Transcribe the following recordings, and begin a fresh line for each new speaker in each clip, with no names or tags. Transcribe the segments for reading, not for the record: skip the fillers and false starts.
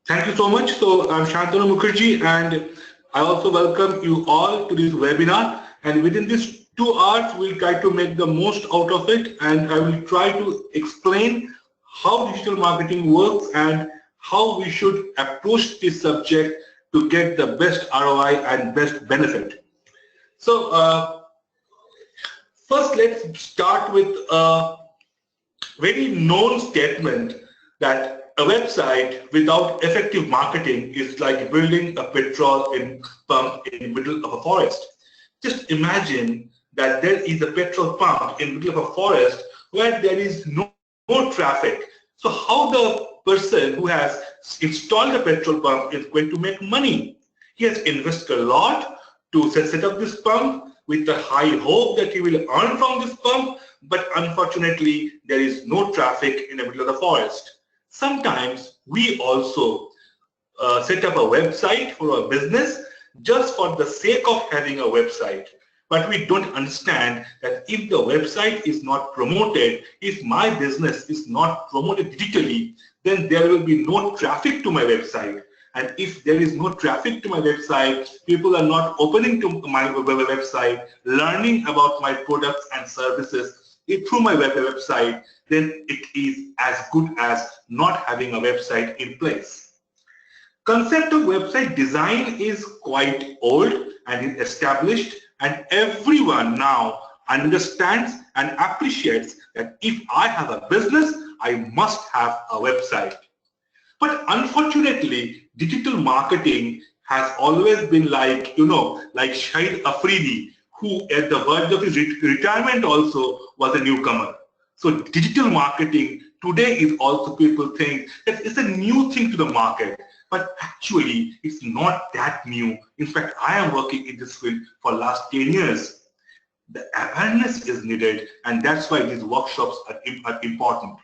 Thank you so much. So I'm Shantanu Mukherjee, and I also welcome you all to this webinar. And within these 2 hours, we'll try to make the most out of it, and I will try to explain how digital marketing works and how we should approach this subject to get the best ROI and best benefit. So first, let's start with a very known statement that a website without effective marketing is like building a petrol pump in the middle of a forest. Just imagine that there is a petrol pump in the middle of a forest where there is no traffic. So how the person who has installed the petrol pump is going to make money? He has invested a lot to set up this pump with the high hope that he will earn from this pump, but unfortunately there is no traffic in the middle of the forest. Sometimes we also set up a website for a business just for the sake of having a website. But we don't understand that if the website is not promoted, if my business is not promoted digitally, then there will be no traffic to my website. And if there is no traffic to my website, people are not opening to my website, learning about my products and services through my website, then it is as good as not having a website in place. Concept of website design is quite old and is established, and everyone now understands and appreciates that if I have a business, I must have a website. But unfortunately, digital marketing has always been like, like Shahid Afridi, who at the verge of his retirement also was a newcomer. So digital marketing today is also, people think that it's a new thing to the market, but actually it's not that new. In fact, I am working in this field for last 10 years. The awareness is needed, and that's why these workshops are important.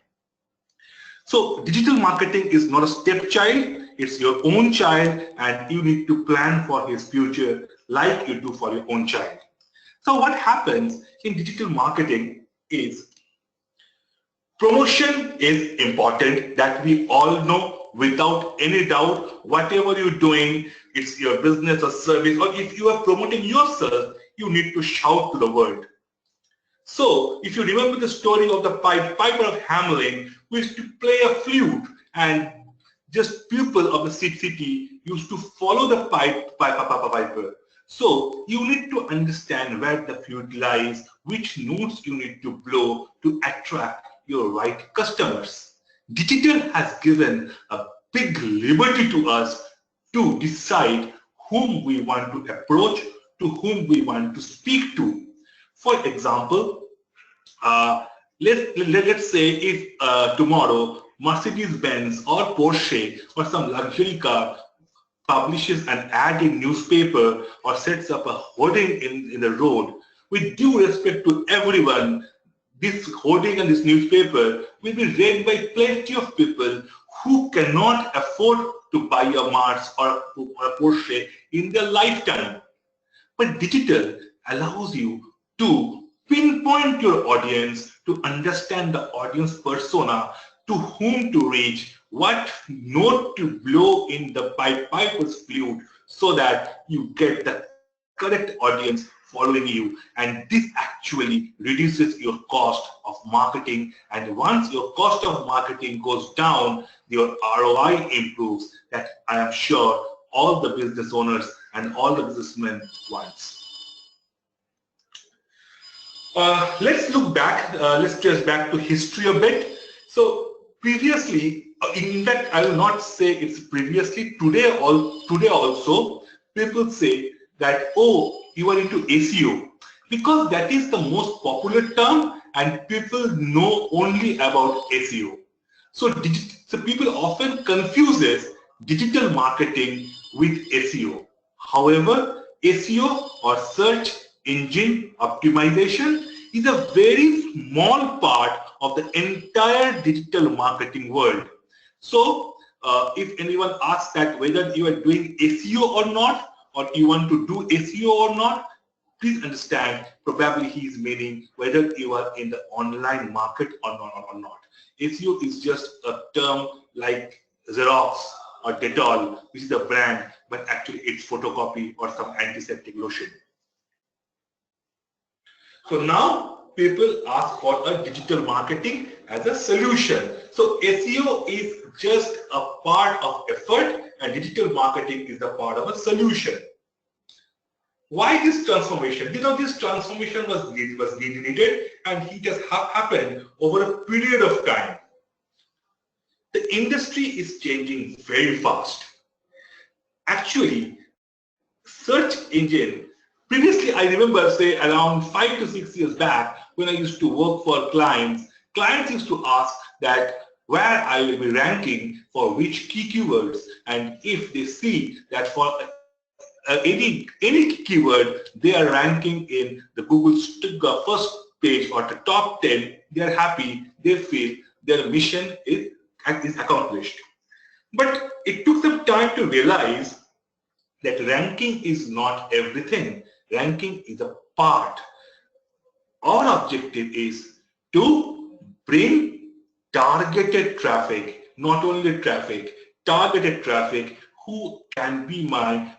So digital marketing is not a stepchild, it's your own child, and you need to plan for his future like you do for your own child. So what happens in digital marketing is promotion is important, that we all know without any doubt. Whatever you're doing, it's your business or service, or if you are promoting yourself, you need to shout to the world. So if you remember the story of the piper of Hamelin, who used to play a flute, and just people of the city used to follow the piper. So you need to understand where the flute lies, which notes you need to blow to attract your right customers. Digital has given a big liberty to us to decide whom we want to approach, to whom we want to speak to. For example, let's say if tomorrow Mercedes-Benz or Porsche or some luxury car publishes an ad in newspaper or sets up a hoarding in the road, with due respect to everyone, this hoarding and this newspaper will be read by plenty of people who cannot afford to buy a Mars or a Porsche in their lifetime. But digital allows you to pinpoint your audience, to understand the audience persona, to whom to reach, what note to blow in the piper's flute, so that you get the correct audience following you. And this actually reduces your cost of marketing. And once your cost of marketing goes down, your ROI improves. That I am sure all the business owners and all the businessmen want. Let's look back, let's trace back to history a bit. So previously, in fact, I will not say it's previously, today also, people say that, oh, you are into SEO, because that is the most popular term and people know only about SEO. So people often confuses digital marketing with SEO. However, SEO or search engine optimization is a very small part of the entire digital marketing world. So if anyone asks that whether you are doing SEO or not, or you want to do SEO or not, please understand, probably he is meaning whether you are in the online market or not. SEO is just a term like Xerox or Dettol, which is a brand, but actually it's photocopy or some antiseptic lotion. So now people ask for a digital marketing as a solution. So SEO is just a part of effort and digital marketing is a part of a solution. Why this transformation? This transformation was needed and it has happened over a period of time. The industry is changing very fast. Actually, search engine, previously I remember say around 5 to 6 years back when I used to work for clients used to ask that where I will be ranking for which key keywords, and if they see that for any keyword they are ranking in the Google first page or the top 10, they are happy, they feel their mission is accomplished. But it took some time to realize that ranking is not everything. Ranking is a part. Our objective is to bring targeted traffic, not only traffic, targeted traffic who can be my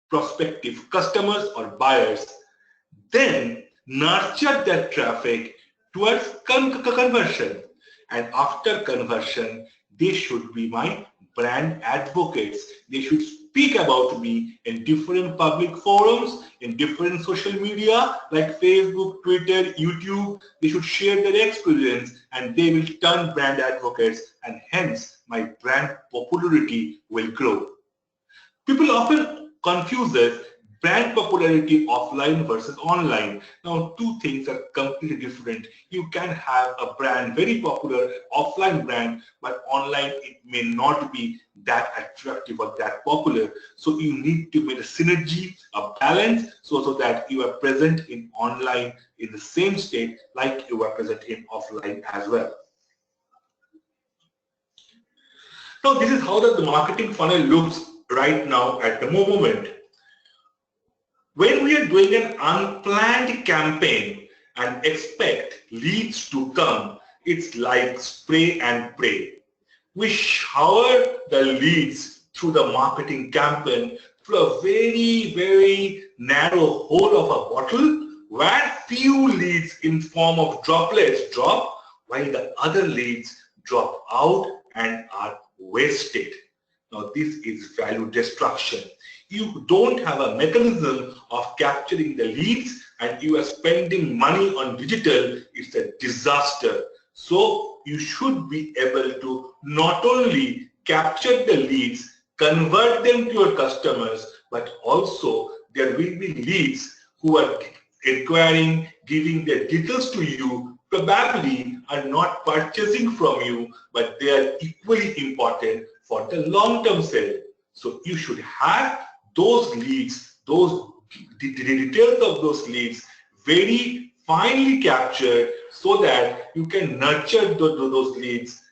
prospective customers or buyers, then nurture that traffic towards conversion. And after conversion, they should be my brand advocates. They should speak about me in different public forums, in different social media like Facebook, Twitter, YouTube. They should share their experience and they will turn brand advocates, and hence my brand popularity will grow. People often confuse brand popularity offline versus online. Now, two things are completely different. You can have a brand very popular, offline brand, but online it may not be that attractive or that popular. So you need to make a synergy, a balance, so that you are present in online in the same state like you are present in offline as well. Now, this is how the marketing funnel looks right now at the moment. When we are doing an unplanned campaign and expect leads to come, it's like spray and pray. We shower the leads through the marketing campaign through a very, very narrow hole of a bottle where few leads in form of droplets drop while the other leads drop out and are wasted. Now this is value destruction. You don't have a mechanism of capturing the leads and you are spending money on digital, it's a disaster. So you should be able to not only capture the leads, convert them to your customers, but also there will be leads who are inquiring, giving their details to you, probably are not purchasing from you, but they are equally important for the long-term sale. So you should have those leads, the details of those leads very finely captured so that you can nurture those leads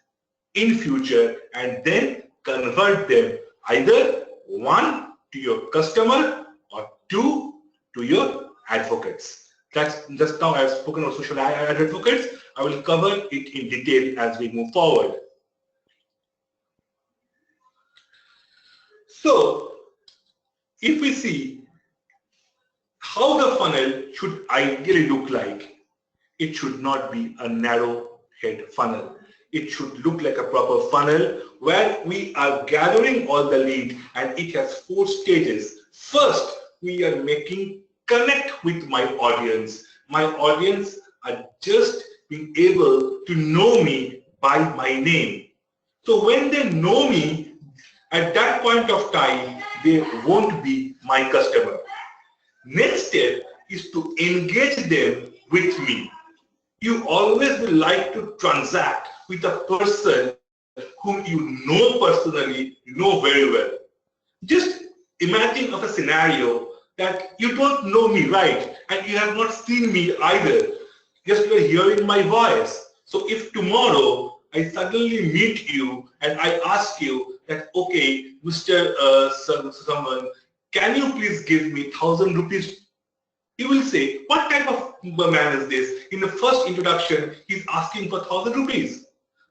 in future and then convert them either one to your customer or two to your advocates. That's just now I've spoken about social advocates. I will cover it in detail as we move forward. So, if we see how the funnel should ideally look like, it should not be a narrow head funnel. It should look like a proper funnel where we are gathering all the lead, and it has 4 stages. First, we are making connect with my audience. My audience are just being able to know me by my name. So when they know me, at that point of time, they won't be my customer. Next step is to engage them with me. You always will like to transact with a person whom you know personally, you know very well. Just imagine of a scenario that you don't know me, right? And you have not seen me either. Just you are hearing my voice. So if tomorrow I suddenly meet you and I ask you that, okay, Mr. Someone, can you please give me 1,000 rupees? You will say, what type of man is this? In the first introduction, he's asking for 1,000 rupees.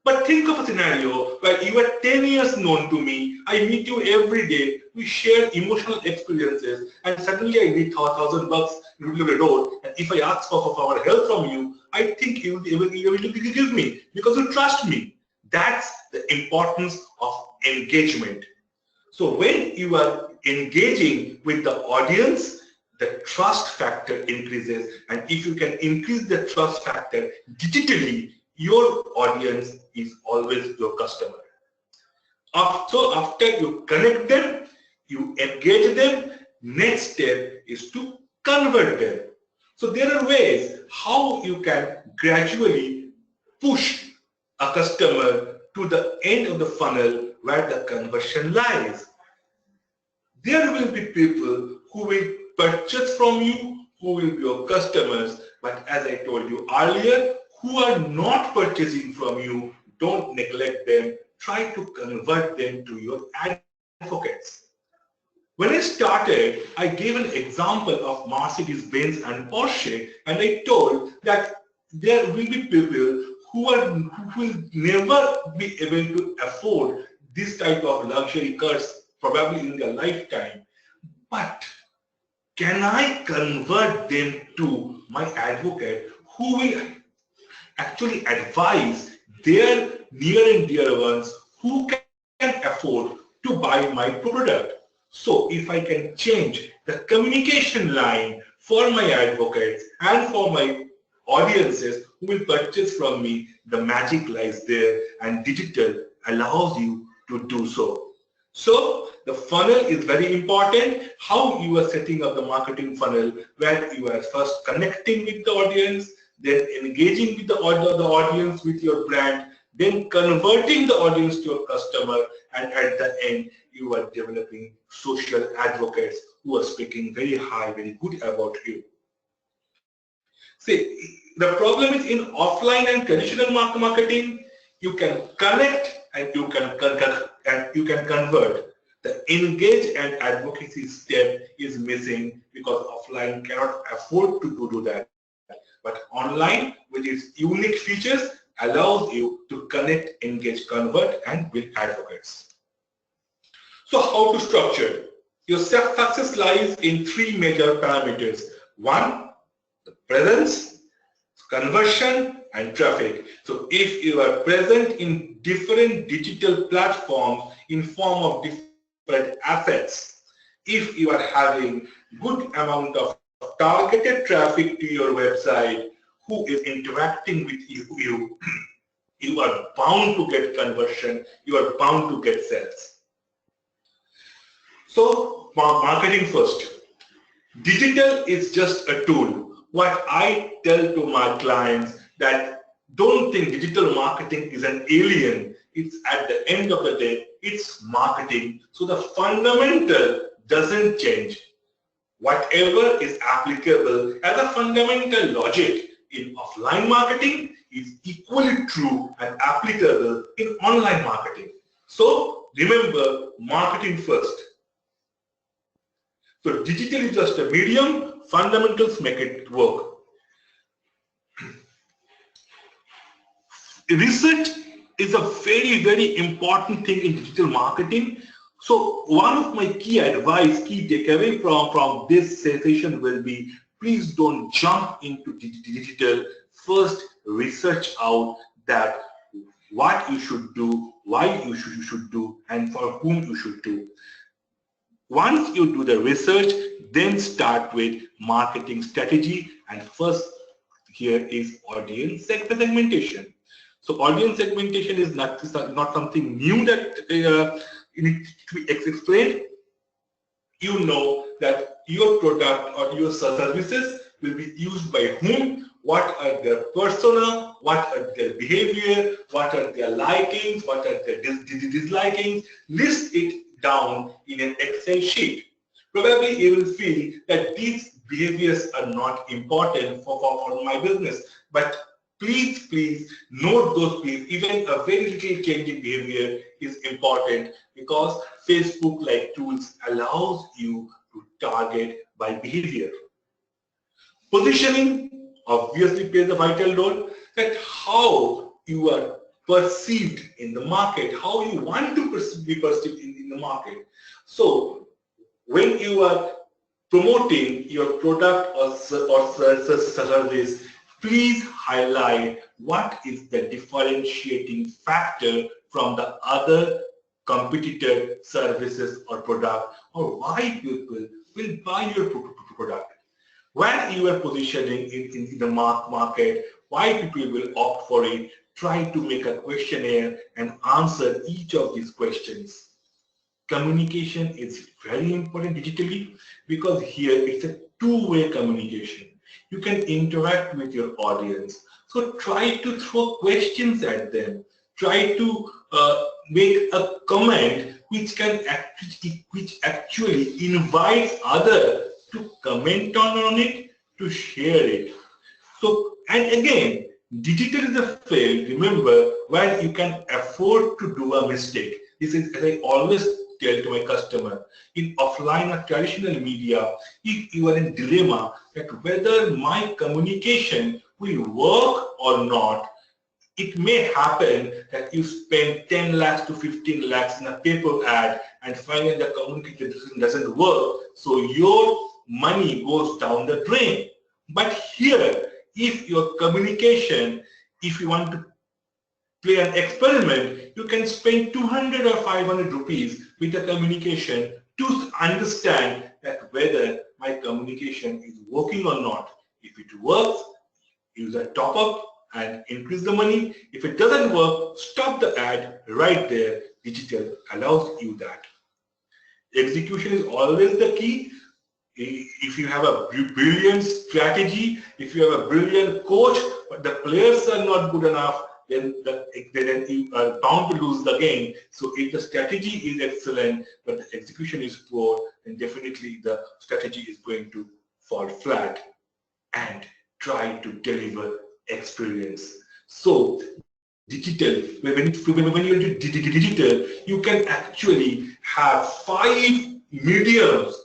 But think of a scenario where you are 10 years known to me, I meet you every day, we share emotional experiences, and suddenly I need $1,000 in the middle of the road, and if I ask for help from you, I think you will give me because you trust me. That's the importance of engagement. So when you are engaging with the audience, the trust factor increases, and if you can increase the trust factor digitally, your audience is always your customer. So after you connect them, you engage them, next step is to convert them. So there are ways how you can gradually push a customer to the end of the funnel where the conversion lies. There will be people who will purchase from you, who will be your customers, but as I told you earlier, who are not purchasing from you, don't neglect them. Try to convert them to your advocates. When I started, I gave an example of Mercedes-Benz and Porsche, and I told that there will be people who will never be able to afford this type of luxury cars probably in their lifetime. But can I convert them to my advocate who will actually advise their near and dear ones who can afford to buy my product? So if I can change the communication line for my advocates and for my audiences who will purchase from me, the magic lies there, and digital allows you to do so. So the funnel is very important. How you are setting up the marketing funnel, where you are first connecting with the audience, then engaging with the audience with your brand, then converting the audience to your customer, and at the end you are developing social advocates who are speaking very high, very good about you. See, the problem is in offline and traditional marketing, you can connect and you can convert. The engage and advocacy step is missing because offline cannot afford to do that. But online, with its unique features, allows you to connect, engage, convert, and build advocates. So how to structure? Your success lies in three major parameters. One, the presence, conversion, and traffic. So if you are present in different digital platforms in form of different assets, if you are having good amount of targeted traffic to your website who is interacting with you, you are bound to get conversion, you are bound to get sales. So marketing first. Digital is just a tool. What I tell to my clients that don't think digital marketing is an alien. It's at the end of the day, it's marketing. So the fundamental doesn't change. Whatever is applicable as a fundamental logic in offline marketing is equally true and applicable in online marketing. So remember, marketing first. So digital is just a medium, fundamentals make it work. Research is a very, very important thing in digital marketing. So one of my key advice, key takeaway from this session will be, please don't jump into digital. First, research out that what you should do, why you should do, and for whom you should do. Once you do the research, then start with marketing strategy, and first here is audience segmentation. So audience segmentation is not something new that needs to be explained. You know that your product or your services will be used by whom, what are their persona, what are their behavior, what are their likings, what are their dislikings. List it down in an Excel sheet. Probably you will feel that these behaviors are not important for my business, but please note those things. Even a very little change in behavior is important because Facebook-like tools allows you to target by behavior. Positioning obviously plays a vital role, that how you are perceived in the market, how you want to be perceived in the market. So when you are promoting your product or service, please highlight what is the differentiating factor from the other competitor services or product, or why people will buy your product. When you are positioning it in the market, why people will opt for it, try to make a questionnaire and answer each of these questions. Communication is very important digitally because here it's a two-way communication. You can interact with your audience. So try to throw questions at them. Try to make a comment which actually invites others to comment on it, to share it. So, and again, digital is a field, remember, when you can afford to do a mistake. This is, as I always tell to my customer, in offline or traditional media, if you are in dilemma that whether my communication will work or not, it may happen that you spend 10 lakhs to 15 lakhs in a paper ad and finally the communication doesn't work, so your money goes down the drain. But here, if your communication, if you want to play an experiment, you can spend 200 or 500 rupees with the communication to understand that whether my communication is working or not. If it works, use a top up and increase the money. If it doesn't work, stop the ad right there. Digital allows you that. Execution is always the key. If you have a brilliant strategy, if you have a brilliant coach, but the players are not good enough, then you are bound to lose the game. So if the strategy is excellent, but the execution is poor, then definitely the strategy is going to fall flat. And try to deliver experience. So digital, when you're into digital, you can actually have 5 mediums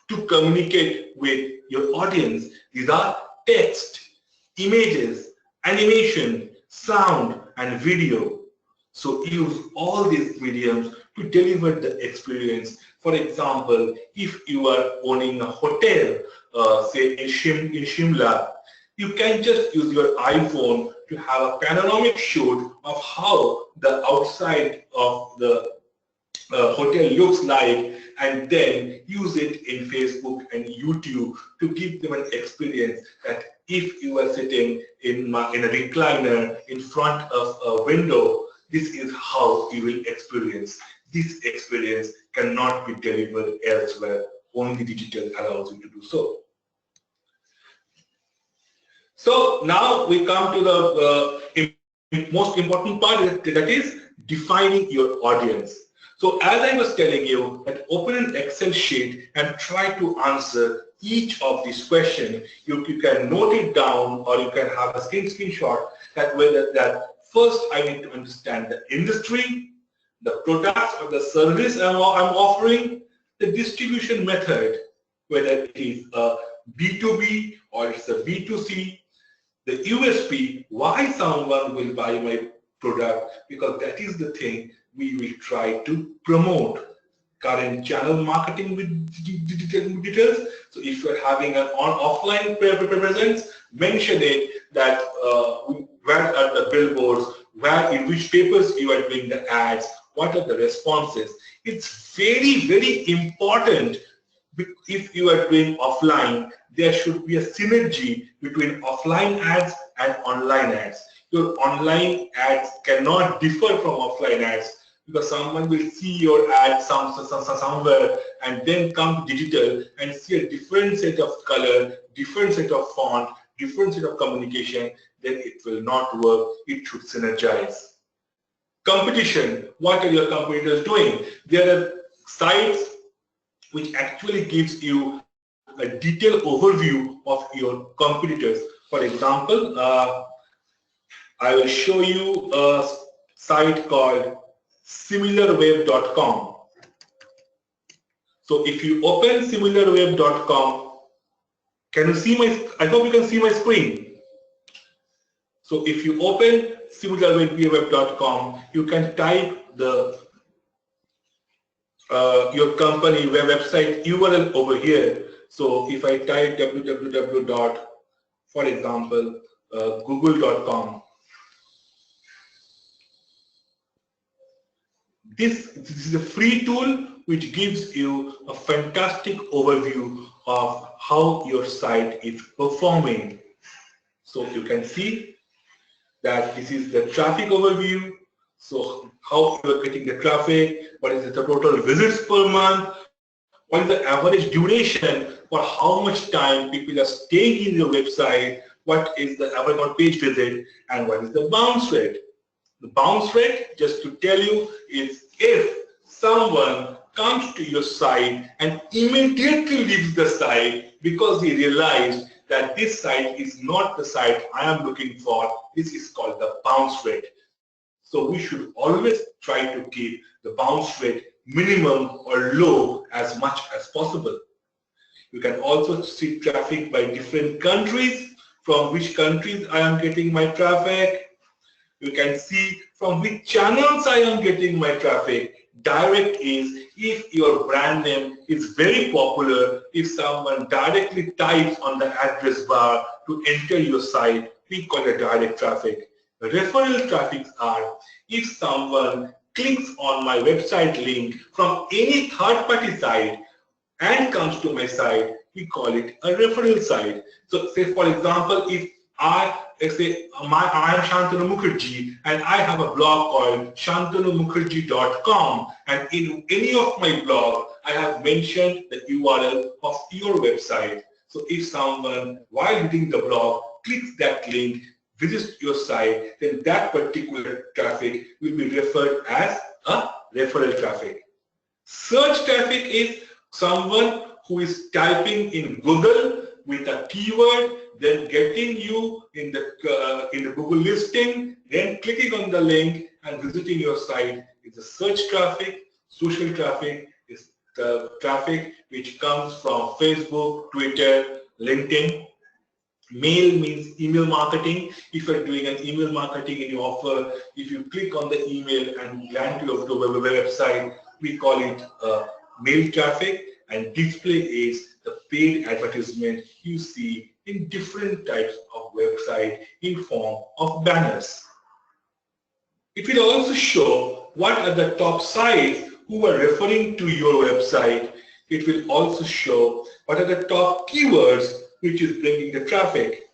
to communicate with your audience. These are text, images, animation, sound, and video. So use all these mediums to deliver the experience. For example, if you are owning a hotel, say in Shimla, you can just use your iPhone to have a panoramic shot of how the outside of the hotel looks like, and then use it in Facebook and YouTube to give them an experience that if you are sitting in a recliner in front of a window, this is how you will experience. This experience cannot be delivered elsewhere. Only digital allows you to do so. So now we come to the most important part, that is defining your audience. So as I was telling you, that open an Excel sheet and try to answer each of these questions. You can note it down, or you can have a screenshot that whether that first I need to understand the industry, the products or the service I'm offering, the distribution method, whether it is a B2B or it's a B2C, the USP, why someone will buy my product, because that is the thing we will try to promote. Current channel marketing with details. So if you're having an offline presence, mention it, that where are the billboards, in which papers you are doing the ads, what are the responses. It's very, very important. If you are doing offline, there should be a synergy between offline ads and online ads. Your online ads cannot differ from offline ads, because someone will see your ad somewhere and then come to digital and see a different set of color, different set of font, different set of communication, then it will not work. It should synergize. Competition. What are your competitors doing? There are sites which actually gives you a detailed overview of your competitors. For example, I will show you a site called similarweb.com. So if you open similarweb.com, can you see my, I hope you can see my screen. So if you open similarweb.com, you can type the your company website URL over here. So if I type www. For example, google.com, this is a free tool which gives you a fantastic overview of how your site is performing. So you can see that this is the traffic overview. So how you are getting the traffic, what is the total visits per month, what is the average duration for how much time people are staying in your website, what is the average on page visit, and what is the bounce rate. The bounce rate, just to tell you, is if someone comes to your site and immediately leaves the site because they realized that this site is not the site I am looking for, this is called the bounce rate. So we should always try to keep the bounce rate minimum or low as much as possible. You can also see traffic by different countries, from which countries I am getting my traffic. You can see from which channels I am getting my traffic. Direct is if your brand name is very popular, if someone directly types on the address bar to enter your site, we call it direct traffic. Referral traffics are if someone clicks on my website link from any third-party site and comes to my site, we call it a referral site. So say for example, if I am Shantanu Mukherjee and I have a blog called shantanumukherjee.com, and in any of my blog I have mentioned the URL of your website. So if someone while reading the blog clicks that link, visits your site, then that particular traffic will be referred as a referral traffic. Search traffic is someone who is typing in Google with a keyword, then getting you in the Google listing, then clicking on the link and visiting your site is the search traffic. Social traffic is the traffic which comes from Facebook, Twitter, LinkedIn. Mail means email marketing. If you're doing an email marketing and you offer, if you click on the email and land to your website, we call it mail traffic. And display is the paid advertisement you see in different types of website in form of banners. It will also show what are the top sites who are referring to your website. It will also show what are the top keywords which is bringing the traffic,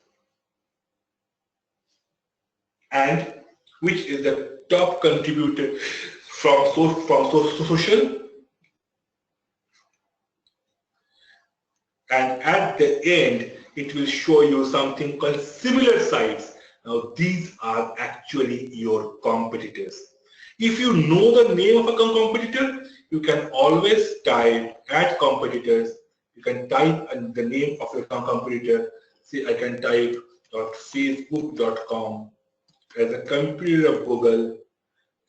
and which is the top contributor from social. And at the end, it will show you something called similar sites. Now, these are actually your competitors. If you know the name of a competitor, you can always type at competitors. You can type the name of your competitor. See, I can type .facebook.com as a competitor of Google,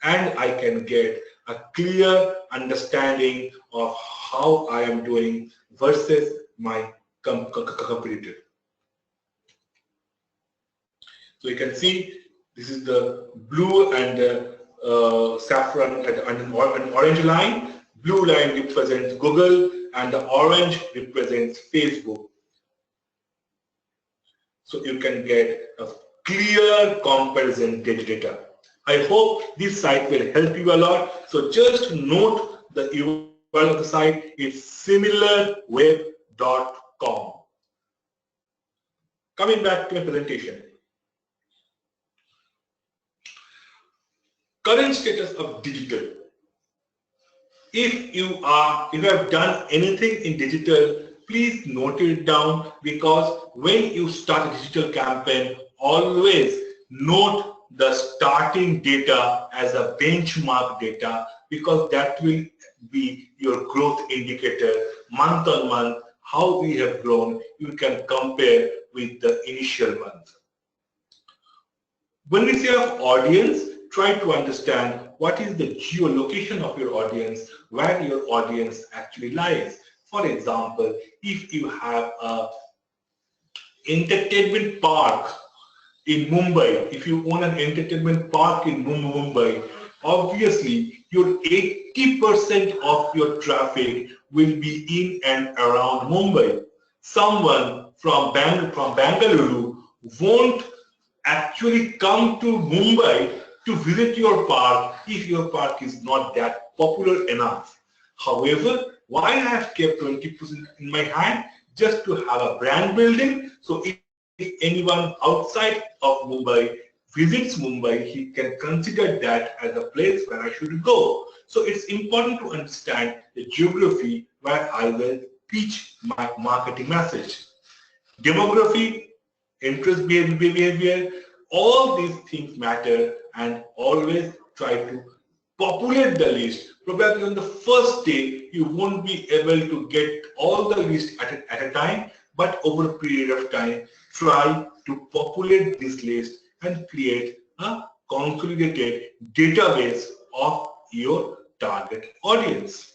and I can get a clear understanding of how I am doing versus my competitor. So you can see this is the blue and saffron and an orange line. Blue line represents Google and the orange represents Facebook. So you can get a clear comparison data. I hope this site will help you a lot. So just note the URL of the site is similarweb.com. Coming back to my presentation. Current status of digital. If you have done anything in digital, please note it down, because when you start a digital campaign, always note the starting data as a benchmark data, because that will be your growth indicator month on month. How we have grown, you can compare with the initial month. When we say of audience, try to understand what is the geolocation of your audience, where your audience actually lies. For example, if you have a entertainment park in Mumbai, if you own an entertainment park in Mumbai, obviously your 80% of your traffic will be in and around Mumbai. Someone from Bangalore won't actually come to Mumbai to visit your park if your park is not that popular enough. However, why I have kept 20% in my hand? Just to have a brand building. So if anyone outside of Mumbai visits Mumbai, he can consider that as a place where I should go. So it's important to understand the geography where I will pitch my marketing message. Demography, interest behavior, all these things matter, and always try to populate the list. Probably on the first day, you won't be able to get all the list at a time, but over a period of time, try to populate this list and create a consolidated database of your target audience.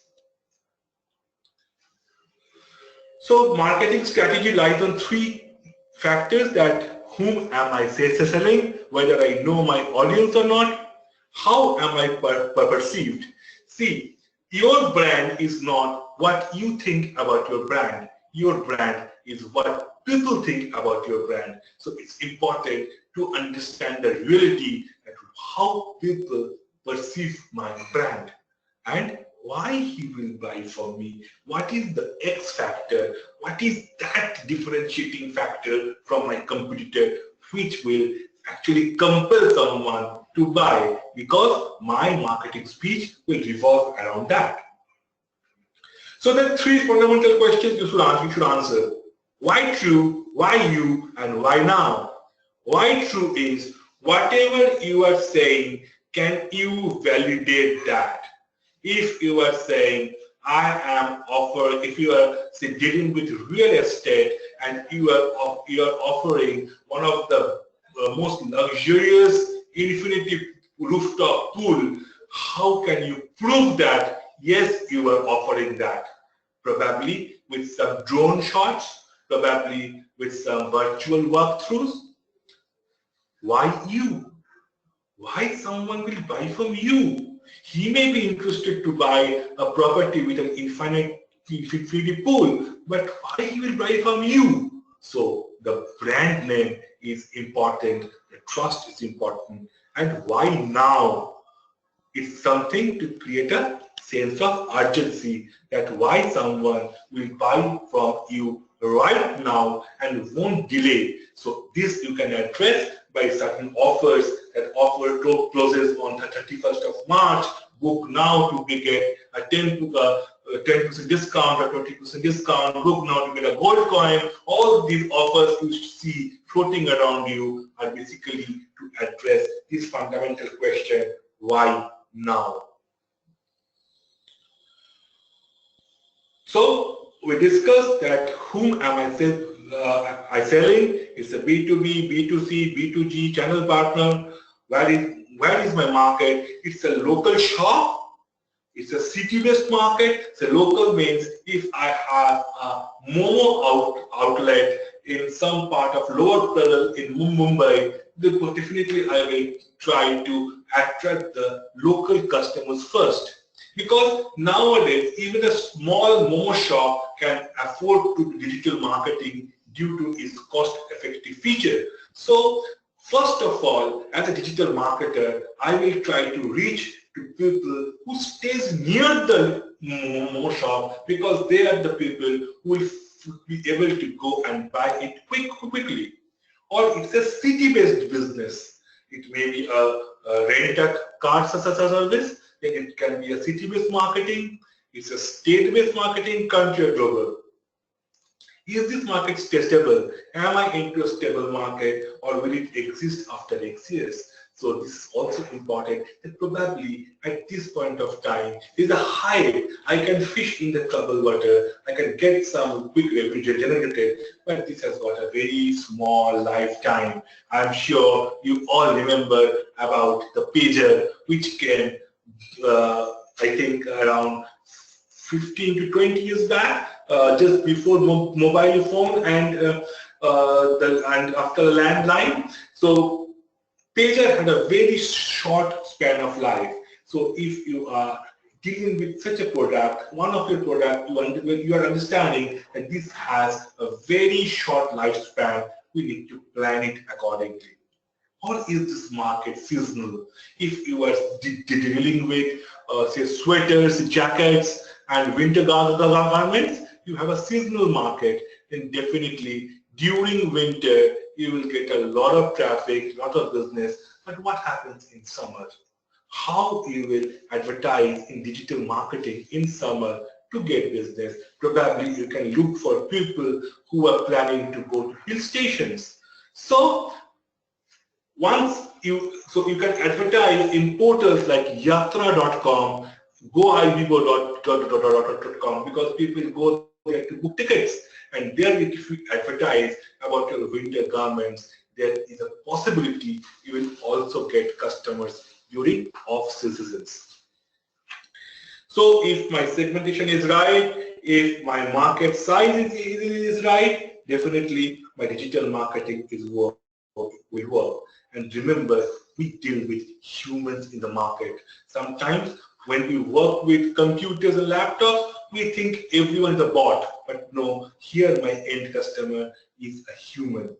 So marketing strategy lies on three factors: that whom am I selling, whether I know my audience or not, how am I perceived. See, your brand is not what you think about your brand. Your brand is what people think about your brand. So it's important to understand the reality of how people perceive my brand and why he will buy from me. What is the X factor? What is that differentiating factor from my competitor which will actually compel someone to buy, because my marketing speech will revolve around that. So there are three fundamental questions you should answer. Why true, why you, and why now? Why true is whatever you are saying, can you validate that? If you are saying, I am offering, if you are say, dealing with real estate and you are offering one of the most luxurious infinity rooftop pool, how can you prove that yes, you are offering that? Probably with some drone shots, probably with some virtual walkthroughs. Why you? Why someone will buy from you? He may be interested to buy a property with an infinite 3D pool, but why he will buy from you? So the brand name is important, the trust is important, and why now? It's something to create a sense of urgency, that why someone will buy from you right now and won't delay. So this you can address by certain offers. That offer closes on the 31st of March. Book now to get a 10% discount or 20% discount. Book now to get a gold coin. All these offers you see floating around you are basically to address this fundamental question: why now? So we discussed that whom am I selling? It's a B2B, B2C, B2G channel partner. Where is my market? It's a local shop. It's a city-based market. So local means if I have a Momo outlet in some part of Lower Parel in Mumbai, then definitely I will try to attract the local customers first. Because nowadays, even a small Momo shop can afford to do digital marketing due to its cost-effective feature. So, first of all, as a digital marketer, I will try to reach to people who stays near the Momo shop, because they are the people who will be able to go and buy it quickly. Or it's a city-based business. It may be a rent-a-car service. Then it can be a city-based marketing. It's a state-based marketing, country or global. Is this market testable? Am I into a stable market, or will it exist after X years? So this is also important, that probably at this point of time is a hype. I can fish in the troubled water. I can get some quick revenue generated, but this has got a very small lifetime. I'm sure you all remember about the pager, which came, I think, around 15 to 20 years back, just before mobile phone, and and after the landline. So pager had a very short span of life. So if you are dealing with such a product, one of your product, you are understanding that this has a very short lifespan, we need to plan it accordingly. Or is this market seasonal? If you are dealing with, say, sweaters, jackets, and winter garments, you have a seasonal market, then definitely during winter, you will get a lot of traffic, lot of business. But what happens in summer? How you will advertise in digital marketing in summer to get business? Probably you can look for people who are planning to go to hill stations. So you can advertise in portals like yatra.com, goibibo.com, because people go there to book tickets, and there if you advertise about your winter garments, there is a possibility you will also get customers during off-seasons. So if my segmentation is right, if my market size is right, definitely my digital marketing will work. And remember, we deal with humans in the market. Sometimes when we work with computers and laptops, we think everyone is a bot. But no, here my end customer is a human.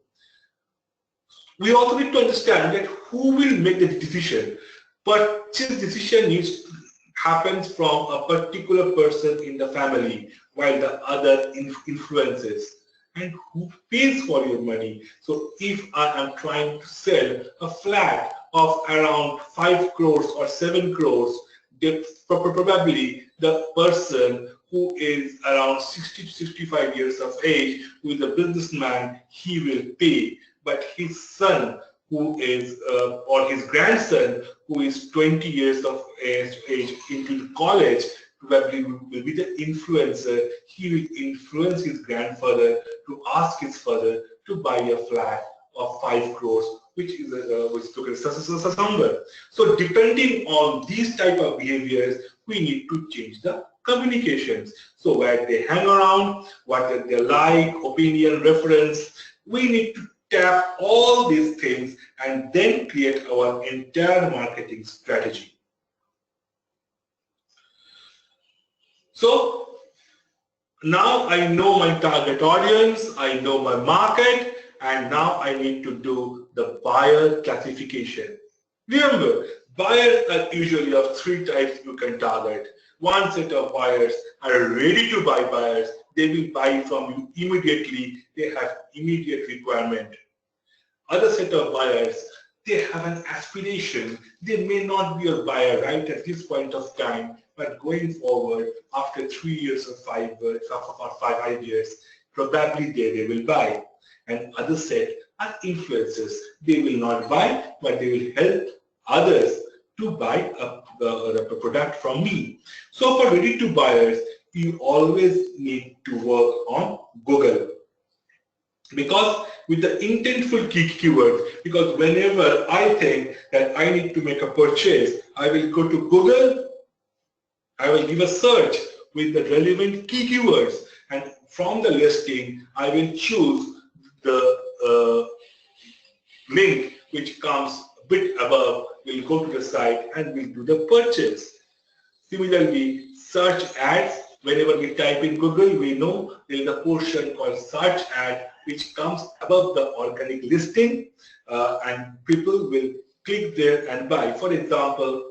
We also need to understand that who will make the decision. Purchase decision happens from a particular person in the family, while the other influences. And who pays for your money? So if I am trying to sell a flat of around 5 crores or 7 crores, probably the person who is around 60 to 65 years of age, who is a businessman, he will pay. But his son who is, or his grandson who is 20 years of age into college, probably will be the influencer. He will influence his grandfather to ask his father to buy a flat of 5 crores, which is somewhere. So depending on these type of behaviors, we need to change the communications. So where they hang around, what they like, opinion, reference, we need to tap all these things and then create our entire marketing strategy. So now I know my target audience, I know my market, and now I need to do the buyer classification. Remember, buyers are usually of 3 types you can target. One set of buyers are ready to buy buyers. They will buy from you immediately. They have immediate requirement. Other set of buyers, they have an aspiration. They may not be a buyer right at this point of time, but going forward, after 3 years or 5 years, probably they will buy. And other set are influencers. They will not buy, but they will help others to buy a product from me. So for ready to buyers, you always need to work on Google. Because with the intentful keywords, because whenever I think that I need to make a purchase, I will go to Google, I will give a search with the relevant keywords, and from the listing, I will choose the link which comes a bit above. We'll go to the site and we'll do the purchase. Similarly, search ads, whenever we type in Google, we know there is a portion called search ad which comes above the organic listing, and people will click there and buy. For example,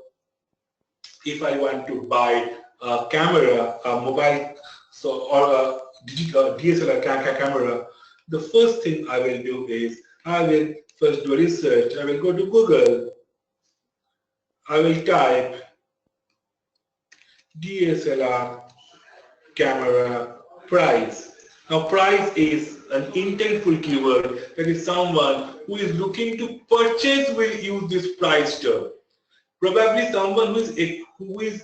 if I want to buy a camera, a mobile, or a digital DSLR camera, the first thing I will do is I will first do research. I will go to Google. I will type DSLR camera price. Now price is an intentful keyword. That is someone who is looking to purchase will use this price term. Probably someone who is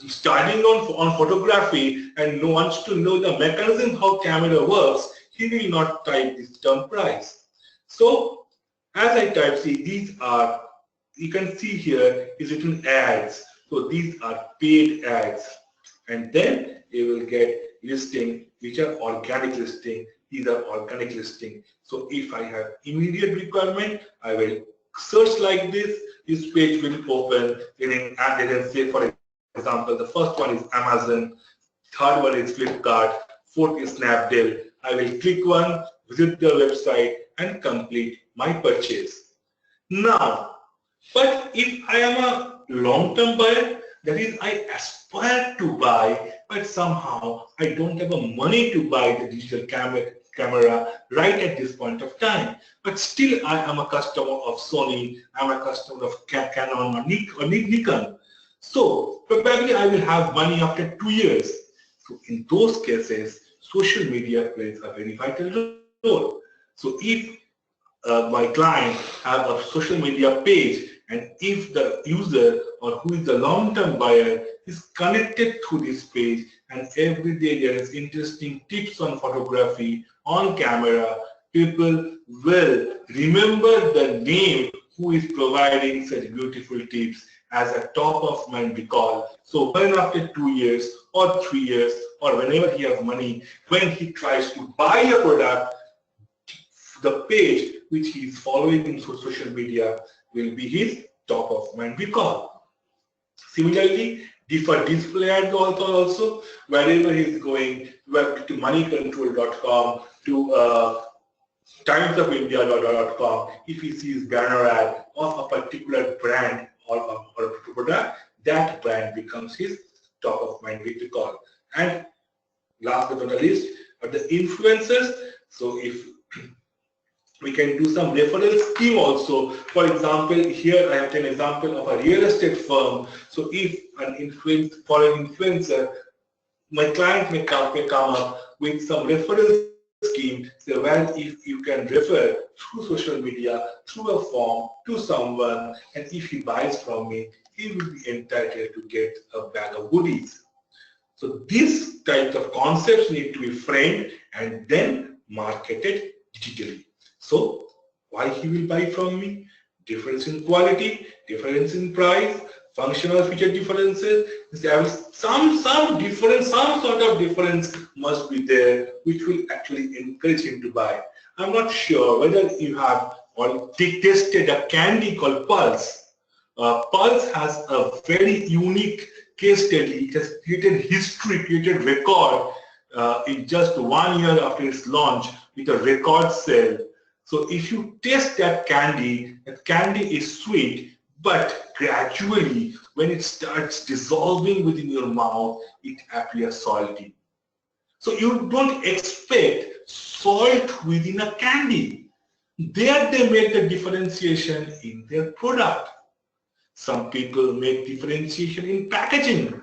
starting on photography and wants to know the mechanism how camera works, he will not type this term price. So as I type, see, these are, you can see here is written ads. So these are paid ads, and then you will get listing which are organic listing these are organic listing. So if I have immediate requirement, I will search like this page will open. Then say, for example, the first one is Amazon, third one is Flipkart, fourth is Snapdeal. I will click one, visit the website and complete my purchase. Now, but if I am a long-term buyer, that is, I aspire to buy, but somehow I don't have the money to buy the digital camera right at this point of time. But still, I am a customer of Sony, I'm a customer of Canon or Nikon. So probably I will have money after 2 years. So in those cases, social media plays a very vital role. So if my client have a social media page, and if the user or who is the long-term buyer is connected to this page, and every day there is interesting tips on photography, on camera, people will remember the name who is providing such beautiful tips as a top of mind recall. So when after 2 years or 3 years or whenever he has money, when he tries to buy a product, the page which he is following in social media will be his top of mind recall. Similarly, for display ads also, wherever he is going, to moneycontrol.com, to timesofIndia.com, if he sees banner ad of a particular brand or a product, that brand becomes his top of mind recall. And last but not the least, are the influencers. So if we can do some referral scheme also. For example, here I have an example of a real estate firm. So if an influencer, my client may come up with some referral scheme. So well, if you can refer through social media, through a form to someone, and if he buys from me, he will be entitled to get a bag of goodies. So these types of concepts need to be framed and then marketed digitally. So why he will buy from me? Difference in quality, difference in price, functional feature differences. Some sort of difference must be there, which will actually encourage him to buy. I'm not sure whether you have tested a candy called Pulse. Pulse has a very unique case study. It has created history, created record in just 1 year after its launch with a record sale. So if you taste that candy is sweet, but gradually when it starts dissolving within your mouth, it appears salty. So you don't expect salt within a candy. There they make the differentiation in their product. Some people make differentiation in packaging.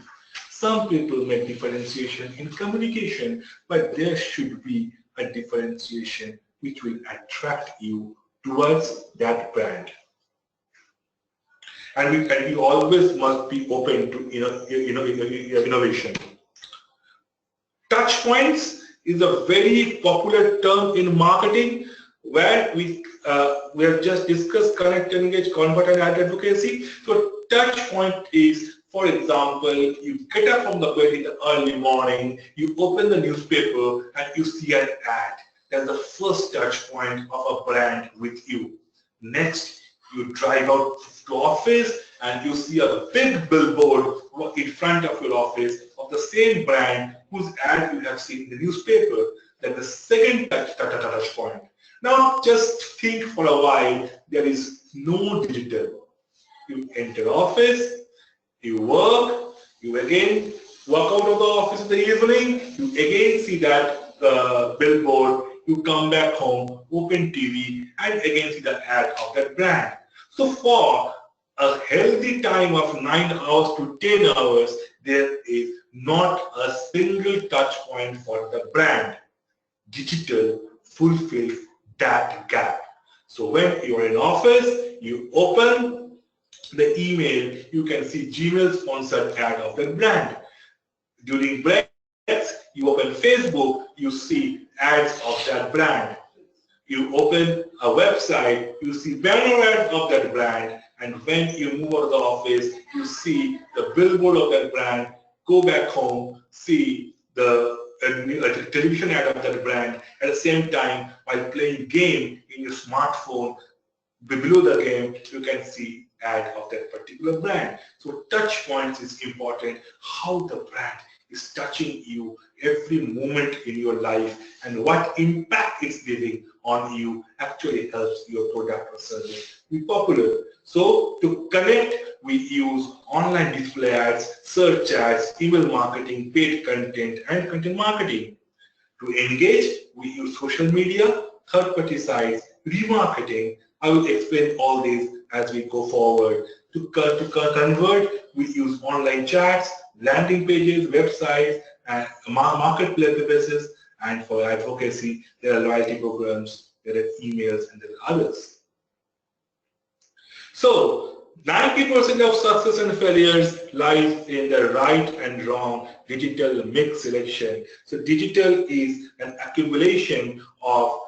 Some people make differentiation in communication, but there should be a differentiation which will attract you towards that brand. And we always must be open to innovation. Touch points is a very popular term in marketing, where we have just discussed connect, engage, convert, and add advocacy. So touch point is, for example, you get up from the bed in the early morning, you open the newspaper and you see an ad. That's the first touch point of a brand with you. Next, you drive out to office and you see a big billboard in front of your office of the same brand whose ad you have seen in the newspaper. That's the second touch point. Now just think for a while, there is no digital. You enter office, you work, you again walk out of the office in the evening, you again see that billboard, you come back home, open TV, and again see the ad of that brand. So for a healthy time of 9 hours to 10 hours, there is not a single touch point for the brand. Digital fulfills that gap. So when you're in office, you open the email, you can see Gmail sponsored ad of the brand. During breaks, you open Facebook, you see ads of that brand. You open a website, you see banner ads of that brand, and when you move out of the office, you see the billboard of that brand, go back home, see the a television ad of that brand. At the same time, while playing game in your smartphone, below the game, you can see ad of that particular brand. So touch points is important, how the brand is touching you every moment in your life and what impact it's giving on you actually helps your product or service be popular. So to connect, we use online display ads, search ads, email marketing, paid content, and content marketing. To engage, we use social media, third-party sites, remarketing. I will explain all these as we go forward. To convert, we use online chats, landing pages, websites, and marketplaces. And for advocacy, there are loyalty programs, there are emails, and there are others. So 90% of success and failures lies in the right and wrong digital mix selection. So digital is an accumulation of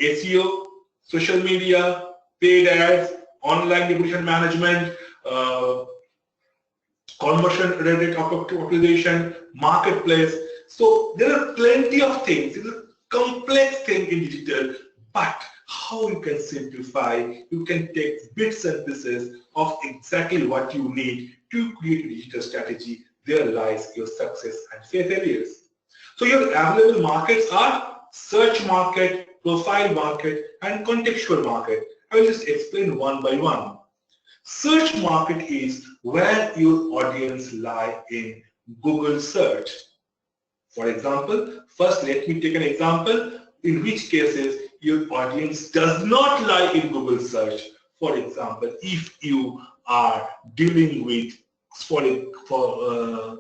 SEO, social media, paid ads, online acquisition management, conversion rate optimization, marketplace. So there are plenty of things. It's a complex thing in digital, but how you can simplify, you can take bits and pieces of exactly what you need to create a digital strategy. There lies your success and failures. So your available markets are search market, profile market, and contextual market. I will just explain one by one. Search market is where your audience lie in Google search. For example, first let me take an example in which cases your audience does not lie in Google search. For example, if you are dealing with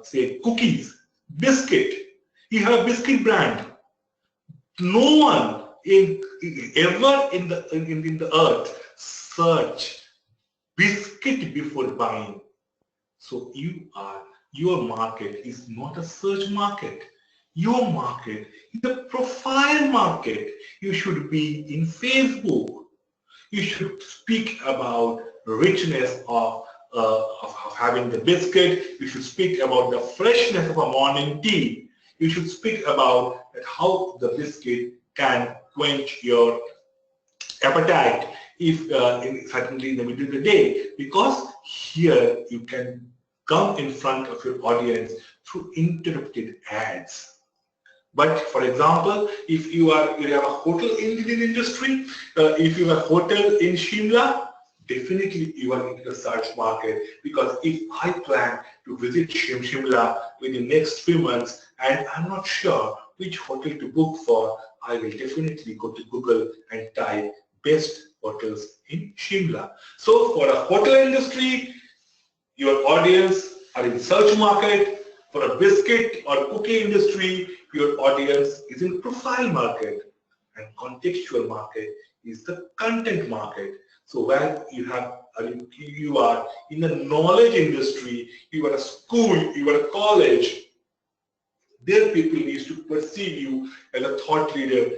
say cookies, biscuit, you have a biscuit brand. No one ever in the earth search biscuit before buying. So your market is not a search market. Your market is a profile market. You should be in Facebook. You should speak about richness of having the biscuit. You should speak about the freshness of a morning tea. You should speak about how the biscuit can quench your appetite if certainly in the middle of the day, because here you can come in front of your audience through interrupted ads. But for example, if you have a hotel in the industry, if you have a hotel in Shimla, definitely you are in the search market, because if I plan to visit Shimla within the next 3 months and I'm not sure which hotel to book for, I will definitely go to Google and type best hotels in Shimla. So for a hotel industry, your audience are in search market. For a biscuit or cookie industry, your audience is in profile market, and contextual market is the content market. So where you are in the knowledge industry, you are a school, you are a college, there people need to perceive you as a thought leader.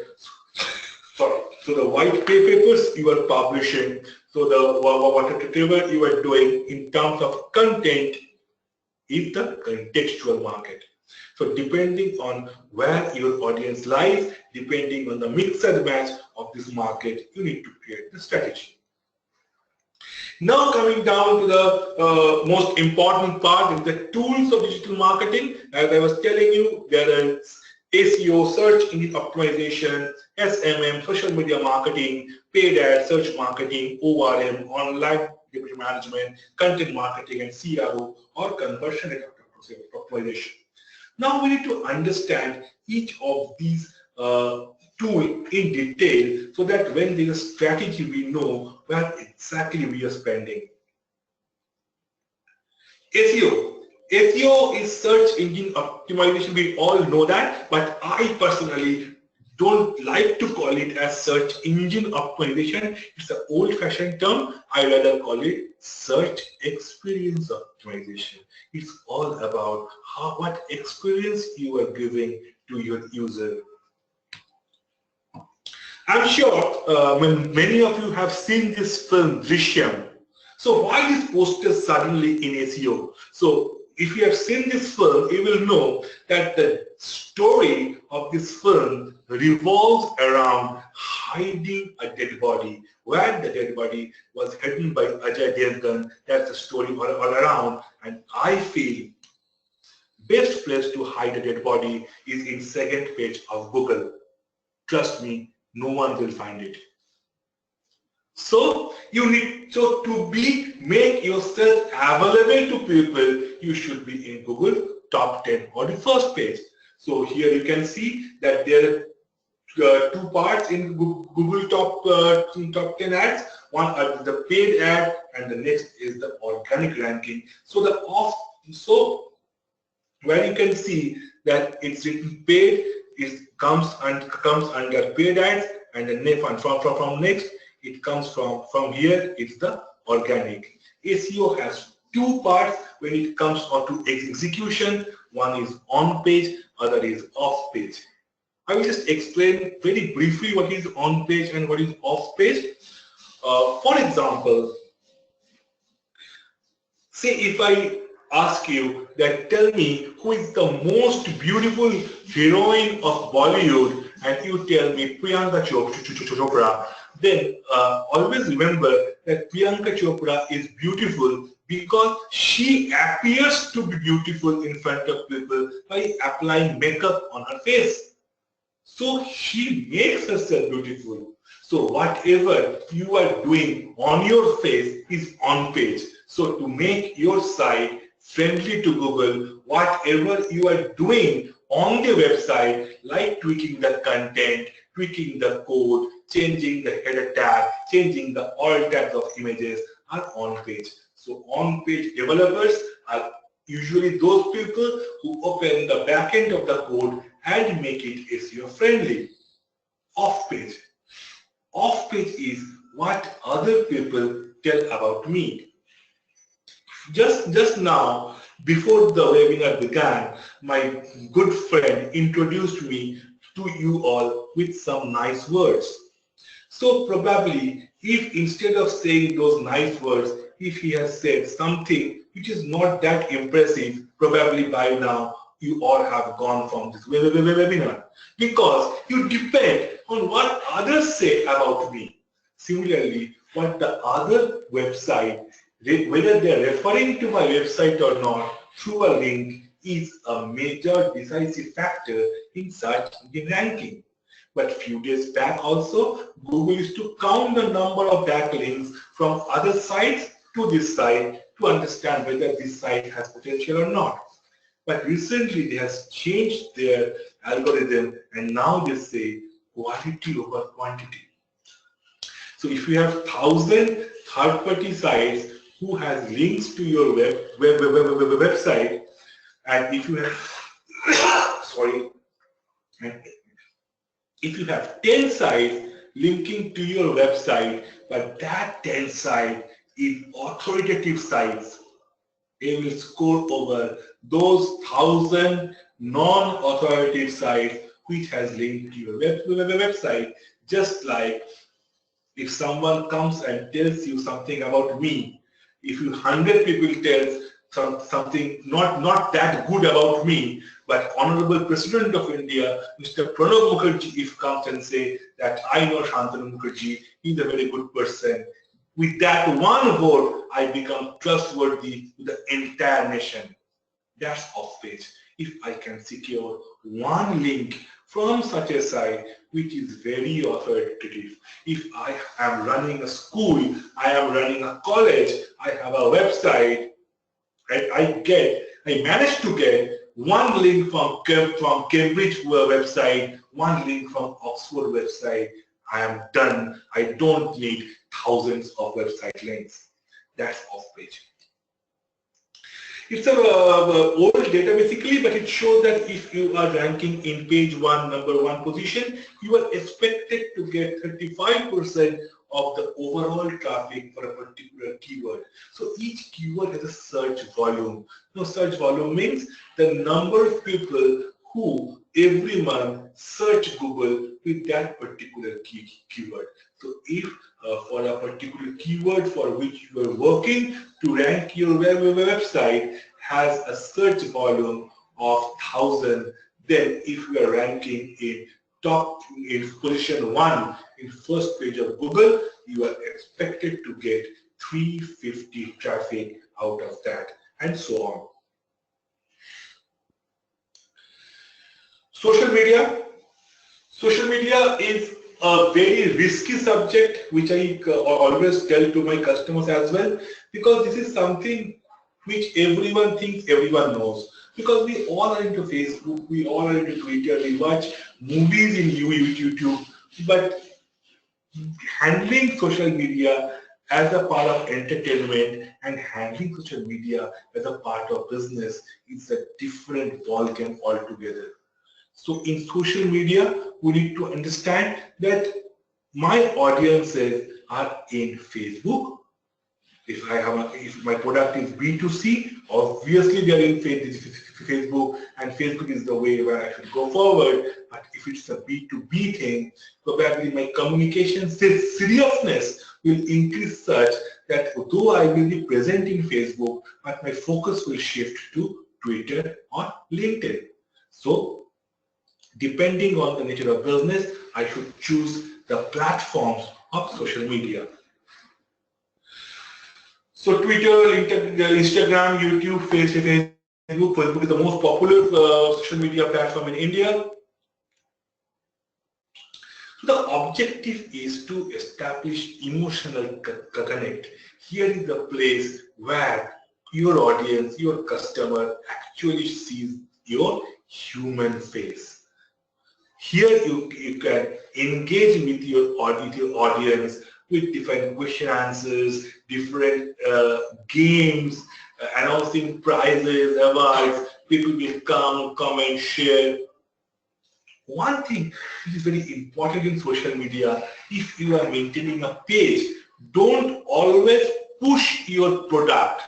Sorry. So the white papers you are publishing, so the whatever you are doing in terms of content is the contextual market. So depending on where your audience lies, depending on the mix and match of this market, you need to create the strategy. Now coming down to the most important part is the tools of digital marketing. As I was telling you, there is SEO, search engine optimization, SMM, social media marketing, paid ad, search marketing, ORM, online delivery management, content marketing, and CRO or conversion rate optimization. Now we need to understand each of these tools in detail so that when there is a strategy, we know where exactly we are spending. SEO. SEO is search engine optimization. We all know that, but I personally don't like to call it as search engine optimization. It's an old-fashioned term. I rather call it search experience optimization. It's all about what experience you are giving to your user. I'm sure many of you have seen this film Drishyam. So why is poster suddenly in SEO? So if you have seen this film, you will know that the story of this film revolves around hiding a dead body. Where the dead body was hidden by Ajay Devgan, that's the story all around. And I feel best place to hide a dead body is in second page of Google. Trust me, no one will find it. So you need to make yourself available to people. You should be in Google top 10 or the first page. So here you can see that there are two parts in Google top 10 ads. One are the paid ad, and the next is the organic ranking. So where you can see that it's written paid, it comes under paid ads, and the next one from next it comes from here, it's the organic. SEO has two parts when it comes on to execution. One is on page, other is off page. I will just explain very briefly what is on page and what is off page. For example, say if I ask you that tell me who is the most beautiful heroine of Bollywood, and you tell me Priyanka Chopra, then always remember that Priyanka Chopra is beautiful because she appears to be beautiful in front of people by applying makeup on her face. So she makes herself beautiful. So whatever you are doing on your face is on page. So to make your site friendly to Google, whatever you are doing on the website, like tweaking the content, tweaking the code, changing the header tag, changing the alt tags of images, are on page. So on page developers are usually those people who open the back end of the code and make it SEO friendly. Off page. Off page is what other people tell about me. Just now, before the webinar began, my good friend introduced me to you all with some nice words. So probably, if instead of saying those nice words, if he has said something which is not that impressive, probably by now you all have gone from this webinar, because you depend on what others say about me. Similarly, what the other website, whether they are referring to my website or not, through a link is a major decisive factor in search engine ranking. But few days back also, Google used to count the number of backlinks from other sites to this site to understand whether this site has potential or not. But recently they have changed their algorithm, and now they say quality over quantity. So if you have 1,000 third-party sites who has links to your website, and if you have sorry, if you have 10 sites linking to your website, but that 10 site is authoritative sites, they will score over those 1,000 non-authoritative sites which has linked to your website. Just like if someone comes and tells you something about me, if 100 people tell something not that good about me, but Honorable President of India, Mr. Pranab Mukherjee, if comes and say that I know Shantanu Mukherjee, he's a very good person, with that one vote, I become trustworthy to the entire nation. That's off page. If I can secure one link from such a site which is very authoritative, if I am running a school, I am running a college, I have a website, I managed to get one link from Cambridge website, one link from Oxford website, I am done. I don't need thousands of website links. That's off page. It's a old data basically, but it shows that if you are ranking in page one, number one position, you are expected to get 35% of the overall traffic for a particular keyword. So each keyword has a search volume. Now search volume means the number of people who every month search Google with that particular keyword. So if for a particular keyword for which you are working to rank your website, has a search volume of 1,000, then if you are ranking in position 1 in first page of Google, you are expected to get 350 traffic out of that, and so on. Social media. Social media is a very risky subject, which I always tell to my customers as well, because this is something which everyone thinks everyone knows. Because we all are into Facebook, we all are into Twitter, we watch movies in YouTube, but handling social media as a part of entertainment and handling social media as a part of business is a different ballgame altogether. So in social media, we need to understand that my audiences are in Facebook. If my product is B2C, obviously they are in Facebook, and Facebook is the way where I should go forward. But if it's a B2B thing, probably my communication seriousness will increase such that though I will be present in Facebook, but my focus will shift to Twitter or LinkedIn. So depending on the nature of business, I should choose the platforms of social media. So Twitter, Instagram, YouTube, Facebook. Facebook is the most popular social media platform in India. The objective is to establish emotional connect. Here is the place where your audience, your customer actually sees your human face. Here you can engage with your audience with different question answers, different games, announcing prizes, awards. People will come, comment, share. One thing which is very important in social media, if you are maintaining a page, don't always push your product.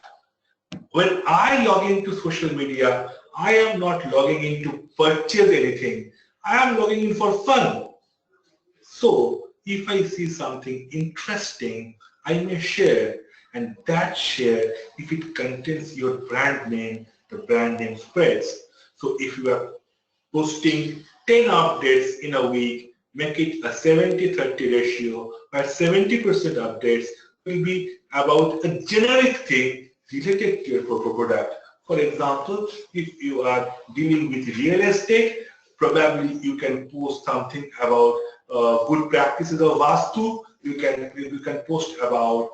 When I log into social media, I am not logging in to purchase anything. I am logging in for fun. So if I see something interesting, I may share, and that share, if it contains your brand name, the brand name spreads. So if you are posting 10 updates in a week, make it a 70-30 ratio, where 70% updates will be about a generic thing related to your product. For example, if you are dealing with real estate, probably you can post something about good practices of Vastu. You can post about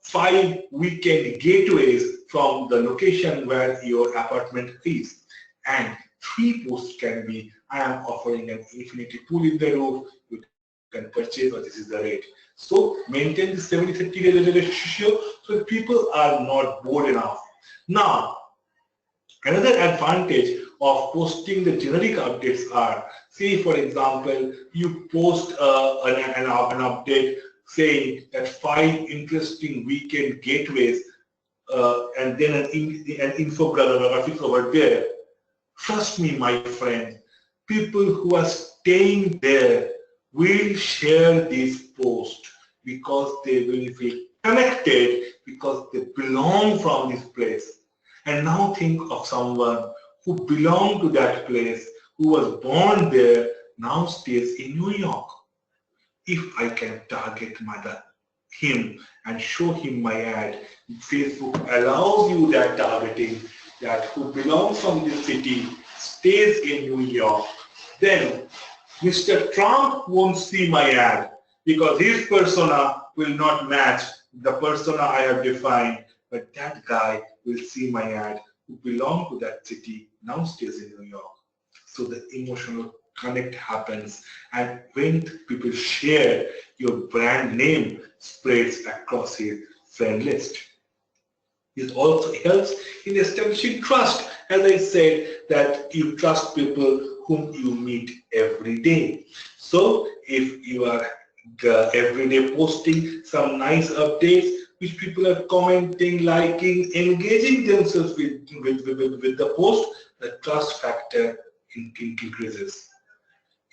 5 weekend gateways from the location where your apartment is. And 3 posts can be, I am offering an infinity pool in the roof, you can purchase, or this is the rate. So maintain the 70-30 ratio so that people are not bored enough. Now, another advantage of posting the generic updates are, say for example, you post an update saying that 5 interesting weekend gateways and then an infographic over there. Trust me, my friend, people who are staying there will share this post because they will feel connected, because they belong from this place. And now think of someone who belonged to that place, who was born there, now stays in New York. If I can target him and show him my ad, Facebook allows you that targeting, that who belongs from this city, stays in New York, then Mr. Trump won't see my ad because his persona will not match the persona I have defined, but that guy will see my ad who belong to that city, now stays in New York. So the emotional connect happens, and when people share, your brand name spreads across his friend list. It also helps in establishing trust. As I said, that you trust people whom you meet every day. So if you are every day posting some nice updates which people are commenting, liking, engaging themselves with the post, the trust factor increases.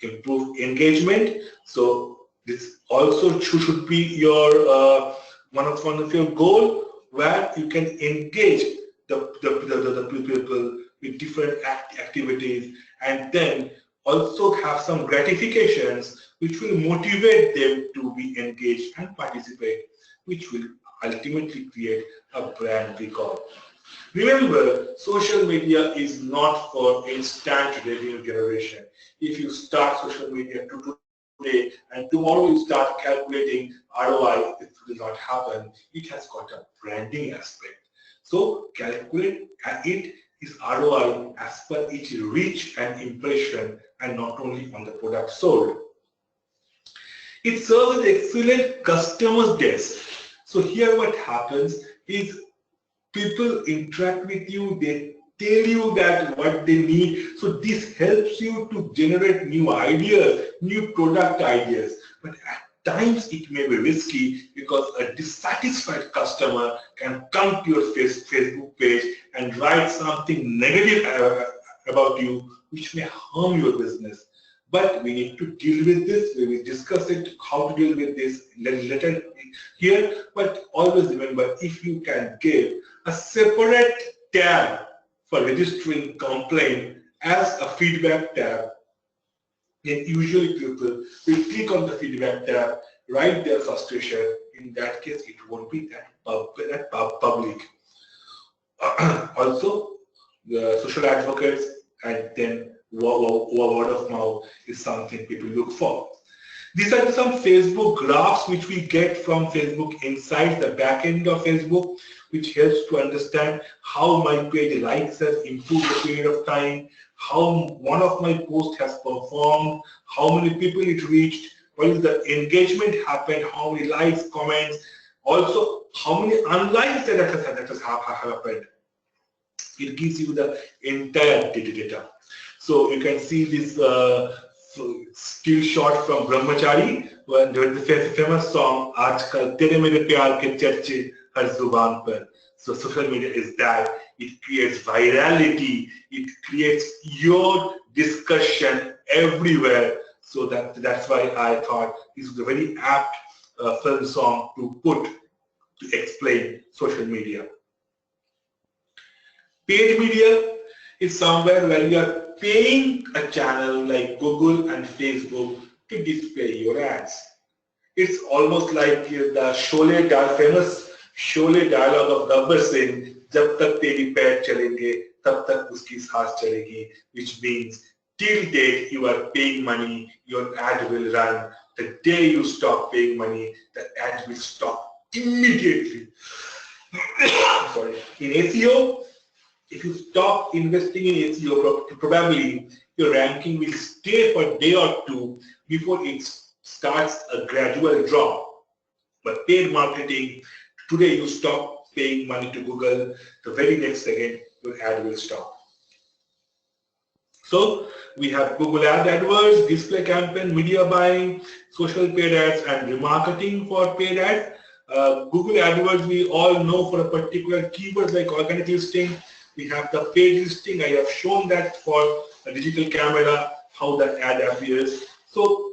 Improve engagement. So this also should be your one of your goal, where you can engage the people with different activities, and then also have some gratifications which will motivate them to be engaged and participate, which will ultimately create a brand recall. Remember, social media is not for instant revenue generation. If you start social media today and tomorrow you start calculating ROI, it will not happen. It has got a branding aspect. So calculate it is ROI as per its reach and impression, and not only on the product sold. It serves as excellent customer's desk. So here what happens is people interact with you, they tell you that what they need. So this helps you to generate new ideas, new product ideas. But at times it may be risky because a dissatisfied customer can come to your Facebook page and write something negative about you, which may harm your business. But we need to deal with this. We will discuss it, how to deal with this later here. But always remember, if you can give a separate tab for registering complaint as a feedback tab, then usually people will click on the feedback tab, write their frustration. In that case, it won't be that public. Also, the social advocates, and then word of mouth is something people look for. These are some Facebook graphs which we get from Facebook inside the back end of Facebook, which helps to understand how my page likes has improved the period of time, how one of my posts has performed, how many people it reached, what is the engagement happened, how many likes, comments, also how many unlikes that has happened. It gives you the entire data. So you can see this still shot from Brahmachari, when there is the famous song "Aajkal Tere Mere Pyar Ke Charche Har Zuban Par." So social media is that it creates virality, it creates your discussion everywhere. So that's why I thought this was a very apt film song to put to explain social media. Paid media is somewhere where you are paying a channel like Google and Facebook to display your ads. It's almost like the famous Sholay dialogue of Gabbar Singh, "Jab tak teri pair chalenge, tab tak uski saas chalegi," which means till date you are paying money, your ad will run. The day you stop paying money, the ad will stop immediately. Sorry. In SEO, if you stop investing in SEO, probably your ranking will stay for a day or two before it starts a gradual drop. But paid marketing, today you stop paying money to Google, the very next second your ad will stop. So we have Google Ad AdWords, display campaign, media buying, social paid ads, and remarketing for paid ads. Google AdWords we all know for a particular keyword like organic listing. We have the paid listing. I have shown that for a digital camera, how that ad appears. So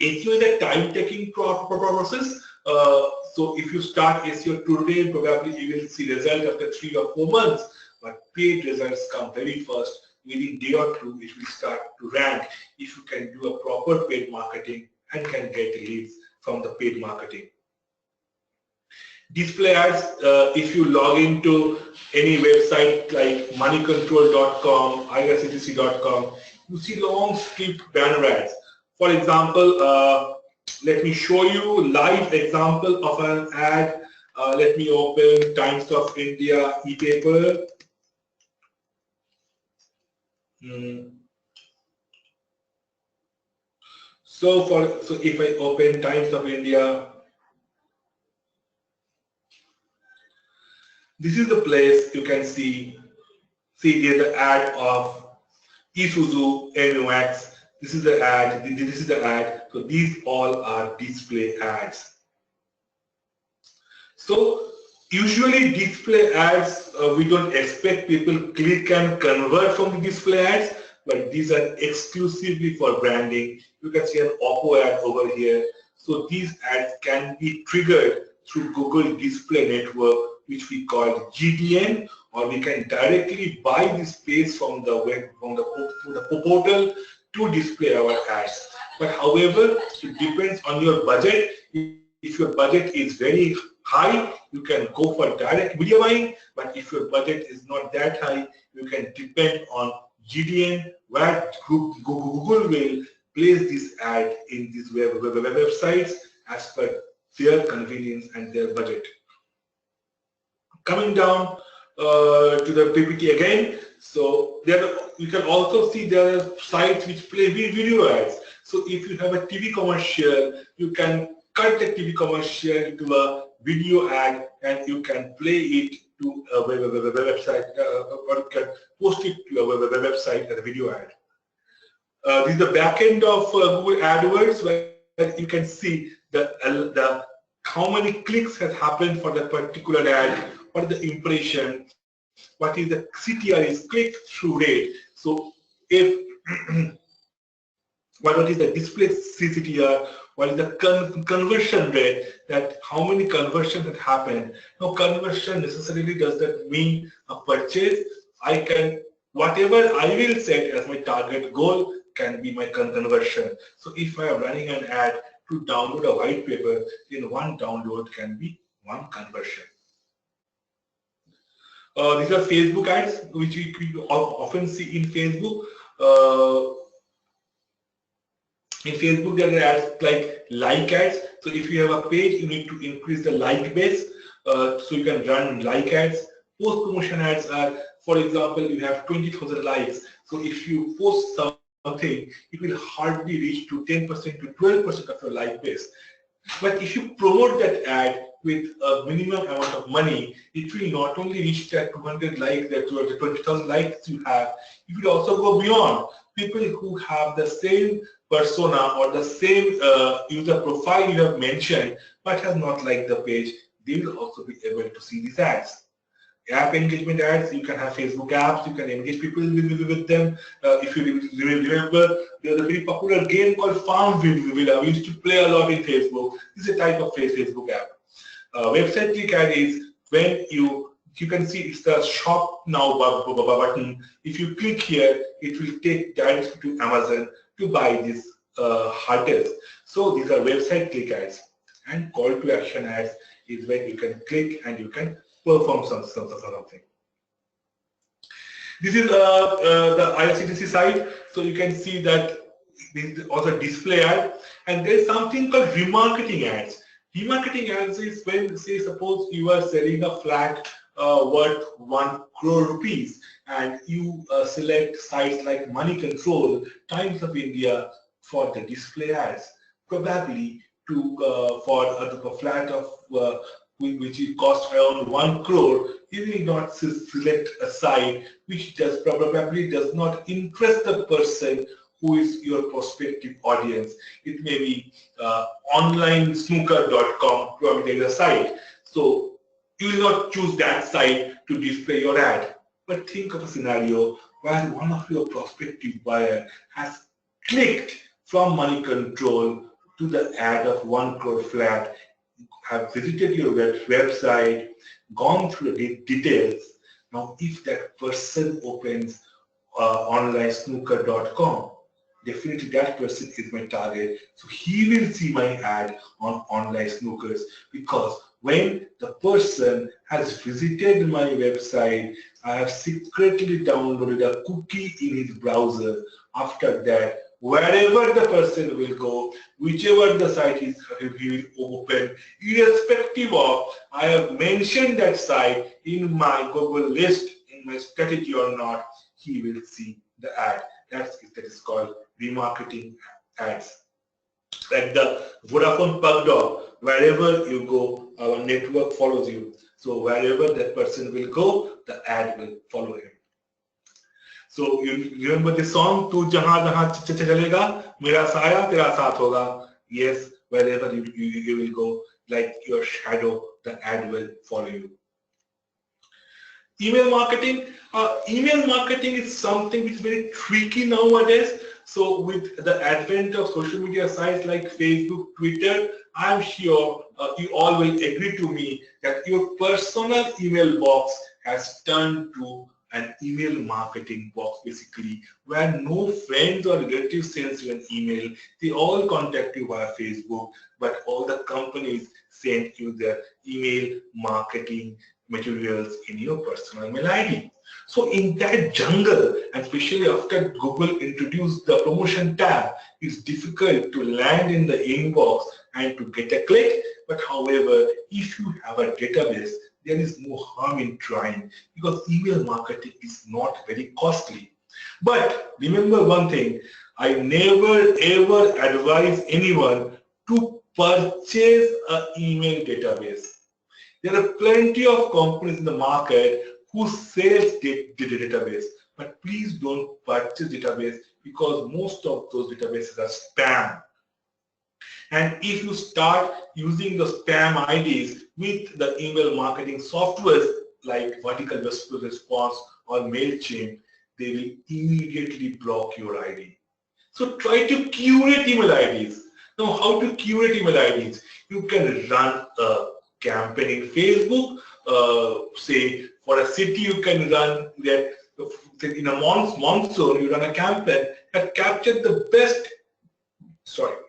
SEO is a time-taking process. So if you start SEO today, probably you will see results after 3 or 4 months. But paid results come very fast. Within a day or two, it will start to rank if you can do a proper paid marketing and can get leads from the paid marketing. Display ads, if you log into any website like moneycontrol.com, irctc.com, you see long script banner ads. For example, let me show you live example of an ad. Let me open Times of India e-paper. So if I open Times of India, this is the place you can see there's the ad of Isuzu NOX. This is the ad, this is the ad. So these all are display ads. So usually display ads, we don't expect people click and convert from the display ads, but these are exclusively for branding. You can see an Oppo ad over here. So these ads can be triggered through Google Display Network, which we call GDN, or we can directly buy this space from the web, from the portal to display our ads. But however, it depends on your budget. If your budget is very high, you can go for direct video buying. But if your budget is not that high, you can depend on GDN, where Google will place this ad in these websites as per their convenience and their budget. Coming down to the PPT again, so there you can also see there are sites which play video ads. So if you have a TV commercial, you can cut the TV commercial into a video ad and you can play it to a website, or you can post it to a website as a video ad. This is the back end of Google AdWords, where you can see the how many clicks has happened for the particular ad, what is the impression, what is the CTR is click-through rate. So if what is the display CTR, what is the conversion rate, that how many conversions have happened. Now conversion necessarily does not mean a purchase. I can, whatever I will set as my target goal can be my conversion. So if I am running an ad to download a white paper, then one download can be one conversion. These are Facebook ads, which you often see in Facebook. In Facebook, there are ads like ads. So if you have a page, you need to increase the like base. So you can run like ads. Post promotion ads are, for example, you have 20,000 likes. So if you post something, it will hardly reach to 10% to 12% of your like base. But if you promote that ad with a minimum amount of money, it will not only reach that 200 likes, that 20,000 likes you have, it will also go beyond. People who have the same persona or the same user profile you have mentioned but has not liked the page, they will also be able to see these ads. App engagement ads, you can have Facebook apps, you can engage people with them. If you remember, there's a very popular game called Farmville. We used to play a lot in Facebook. This is a type of Facebook app. Website click ad is when you can see it's the shop now button. If you click here, it will take directly to Amazon to buy this hard disk. So these are website click ads, and call to action ads is when you can click and you can perform something. This is the IRCTC site, so you can see that this is also display ad, and there is something called remarketing ads. Remarketing ads is when, say, suppose you are selling a flat worth 1 crore rupees, and you select sites like Money Control, Times of India for the display ads. Probably to for a flat of which it costs around 1 crore, you will not select a site which probably does not interest the person who is your prospective audience. It may be onlinesnooker.com, probably the site. So you will not choose that site to display your ad. But think of a scenario where one of your prospective buyer has clicked from Money Control to the ad of 1 crore flat, have visited your website, gone through the details. Now, if that person opens onlinesnooker.com, definitely that person is my target. So he will see my ad on Online Snookers, because when the person has visited my website, I have secretly downloaded a cookie in his browser. After that, wherever the person will go, whichever the site is, he will open, irrespective of I have mentioned that site in my Google list, in my strategy or not, he will see the ad. That is called remarketing ads. Like the Vodafone Pug Dog, wherever you go, our network follows you. So wherever that person will go, the ad will follow him. So you remember the song, "Tu jahan jahan chalega, mera saya tera saath hoga." Yes, wherever you will go, like your shadow, the ad will follow you. Email marketing. Email marketing is something which is very tricky nowadays. So with the advent of social media sites like Facebook, Twitter, I'm sure you all will agree to me that your personal email box has turned to an email marketing box, basically, where no friends or relatives send you an email. They all contact you via Facebook, but all the companies send you their email marketing materials in your personal email ID. So in that jungle, and especially after Google introduced the promotion tab, it's difficult to land in the inbox and to get a click. But however, if you have a database, there is no harm in trying, because email marketing is not very costly. But remember one thing, I never ever advise anyone to purchase an email database. There are plenty of companies in the market who sells the database, but please don't purchase database, because most of those databases are spam. And if you start using the spam IDs with the email marketing softwares like Vertical Response or MailChimp, they will immediately block your ID. So try to curate email IDs. Now, how to curate email IDs? You can run a campaign in Facebook. Say for a city, you can run that in a monsoon. You run a campaign that captured the best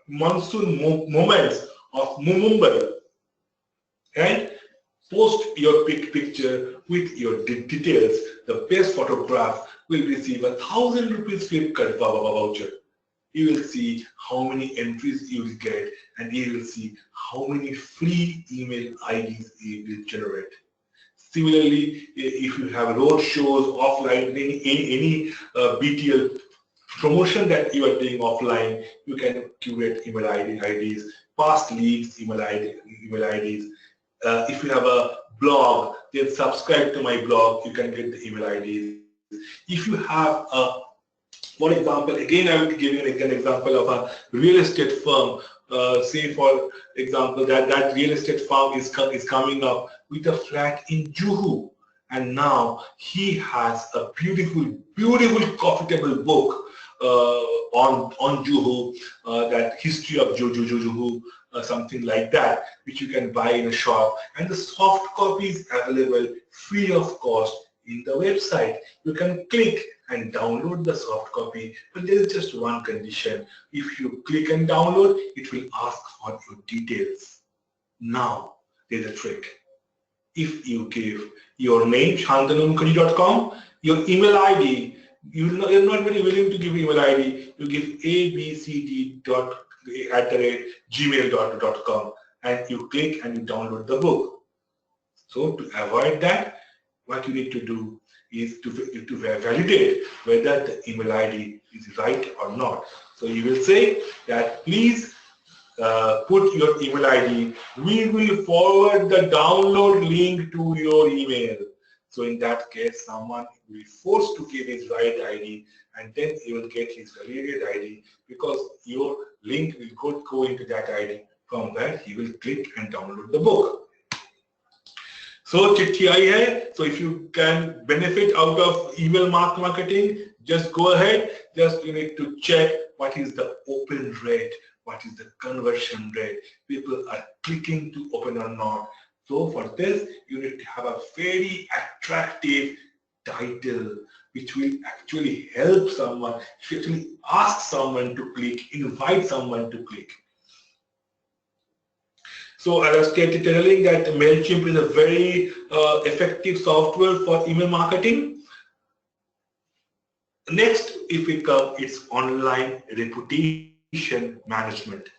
monsoon moments of Mumbai, and post your picture with your details. The best photograph will receive 1,000 rupees Flipkart voucher. You will see how many entries you will get, and you will see how many free email IDs you will generate. Similarly, if you have road shows offline, any BTL promotion that you are doing offline, you can curate email IDs, past leads email IDs. If you have a blog, then subscribe to my blog, you can get the email IDs. If you have a, for example, again I will give you an example of a real estate firm. Say for example that real estate firm is coming up with a flat in Juhu, and now he has a beautiful profitable book on Juhu, that history of Juhu, something like that, which you can buy in a shop, and the soft copy is available free of cost in the website. You can click and download the soft copy, but there is just one condition. If you click and download, it will ask for your details. Now, there's a trick. If you give your name, shantanumukherjee.com, your email ID, you're not very willing to give email ID, you give abcd@gmail.com, and you click and you download the book. So to avoid that, what you need to do is to validate whether the email ID is right or not. So you will say that please put your email ID. We will forward the download link to your email. So in that case, someone will be forced to give his right ID, and then he will get his validated ID, because your link will go into that ID, from where he will click and download the book. So चिट्ठी आई है. So if you can benefit out of email marketing, just go ahead. Just you need to check what is the open rate, what is the conversion rate. People are clicking to open or not. So for this, you need to have a very attractive title, which will actually help someone, actually ask someone to click, invite someone to click. So as I was telling that MailChimp is a very effective software for email marketing. Next, if we come, it's online reputation management.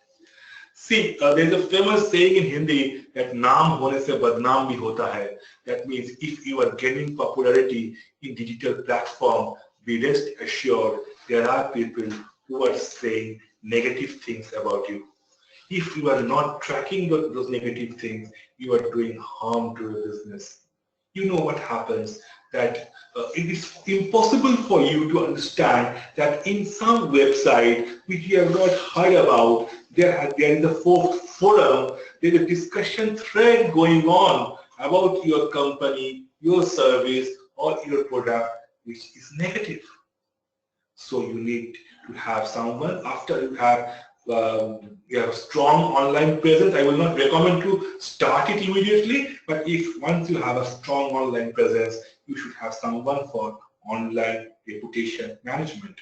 See, there's a famous saying in Hindi that naam hone se badnaam bhi hota hai. That means if you are gaining popularity in digital platform, be rest assured there are people who are saying negative things about you. If you are not tracking those negative things, you are doing harm to your business. You know what happens, that it is impossible for you to understand that in some website which you have not heard about, there is a forum, there is a discussion thread going on about your company, your service, or your product, which is negative. So you need to have someone after you have a strong online presence. I will not recommend to start it immediately, but if once you have a strong online presence, you should have someone for online reputation management.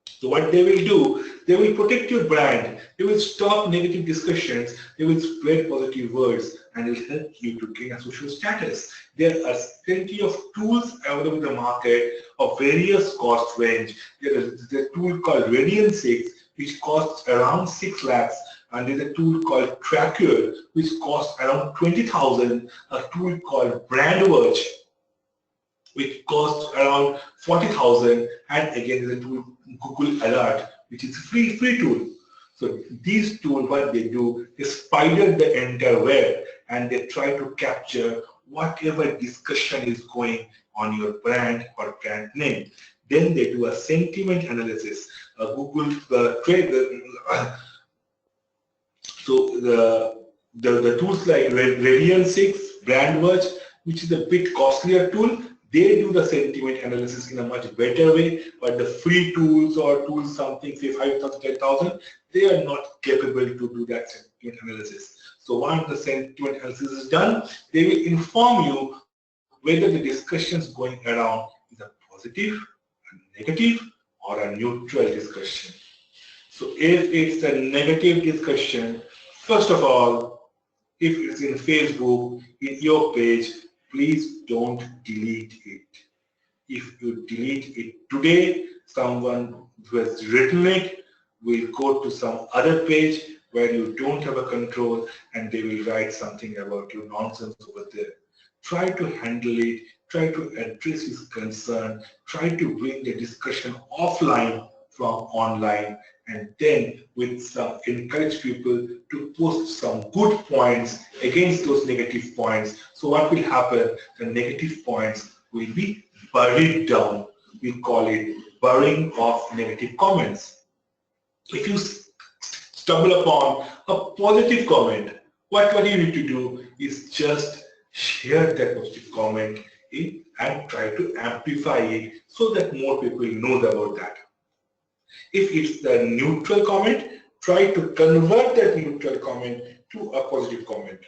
So what they will do, they will protect your brand, they will stop negative discussions, they will spread positive words, and will help you to gain a social status. There are plenty of tools available in the market of various cost range. There is a tool called Radian 6, which costs around 6 lakhs, and there's a tool called Tracker, which costs around 20,000, a tool called BrandWatch, which costs around 40,000, and again there's a tool Google Alert, which is free tool. So these tools, what they do, they spider the entire web and they try to capture whatever discussion is going on your brand or brand name. Then they do a sentiment analysis. Google trade. So the tools like Radian 6, BrandWatch, which is a bit costlier tool, they do the sentiment analysis in a much better way, but the free tools or tools something, say 5,000, 10,000, they are not capable to do that sentiment analysis. So once the sentiment analysis is done, they will inform you whether the discussions going around is a positive, a negative, or a neutral discussion. So if it's a negative discussion, first of all, if it's in Facebook, in your page, please don't delete it. If you delete it today, someone who has written it will go to some other page where you don't have a control and they will write something about you nonsense over there. Try to handle it, try to address his concern, try to bring the discussion offline from online, and then with some encourage people to post some good points against those negative points. So what will happen? The negative points will be buried down. We call it burying of negative comments. If you stumble upon a positive comment, what you need to do is just share that positive comment and try to amplify it so that more people know about that. If it's the neutral comment, try to convert that neutral comment to a positive comment.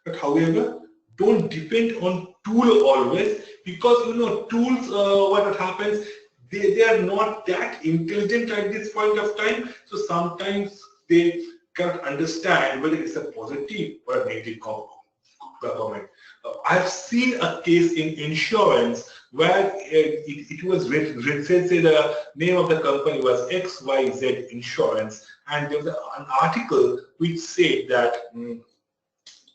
But however, don't depend on tool always, because tools, what happens, they are not that intelligent at this point of time. So sometimes they cannot understand whether it's a positive or a negative comment. I've seen a case in insurance where it was written, say the name of the company was XYZ Insurance, and there was an article which said that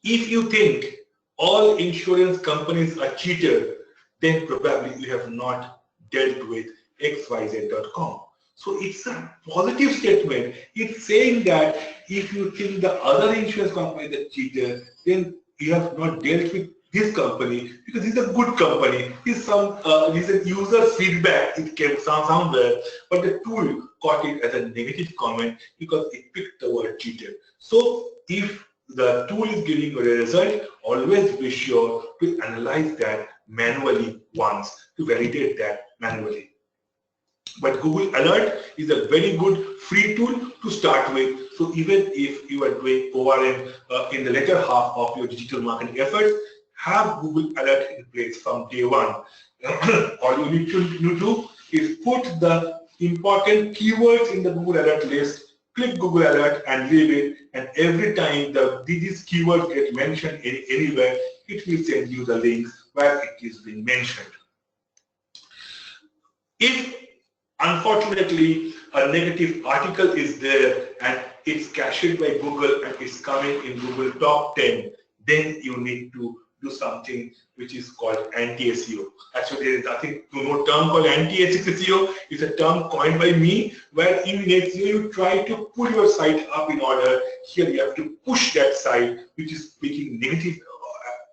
if you think all insurance companies are cheated, then probably you have not dealt with xyz.com. So it's a positive statement. It's saying that if you think the other insurance company is a cheater, then you have not dealt with this company, because it's a good company. It's a user feedback. It came somewhere, but the tool caught it as a negative comment because it picked the word cheater. So if the tool is giving you a result, always be sure to analyze that manually once, to validate that manually. But Google Alert is a very good free tool to start with. So even if you are doing ORM in the later half of your digital marketing efforts, have Google Alert in place from day one. All you need to do is put the important keywords in the Google Alert list, click Google Alert and leave it, and every time these keywords get mentioned anywhere, it will send you the links where it is being mentioned. If unfortunately a negative article is there and it's cached by Google and it's coming in Google top 10, then you need to do something which is called anti-SEO. Actually, there is nothing, no term called anti-SEO. It's a term coined by me, where in SEO you try to pull your site up in order. Here you have to push that site which is speaking negative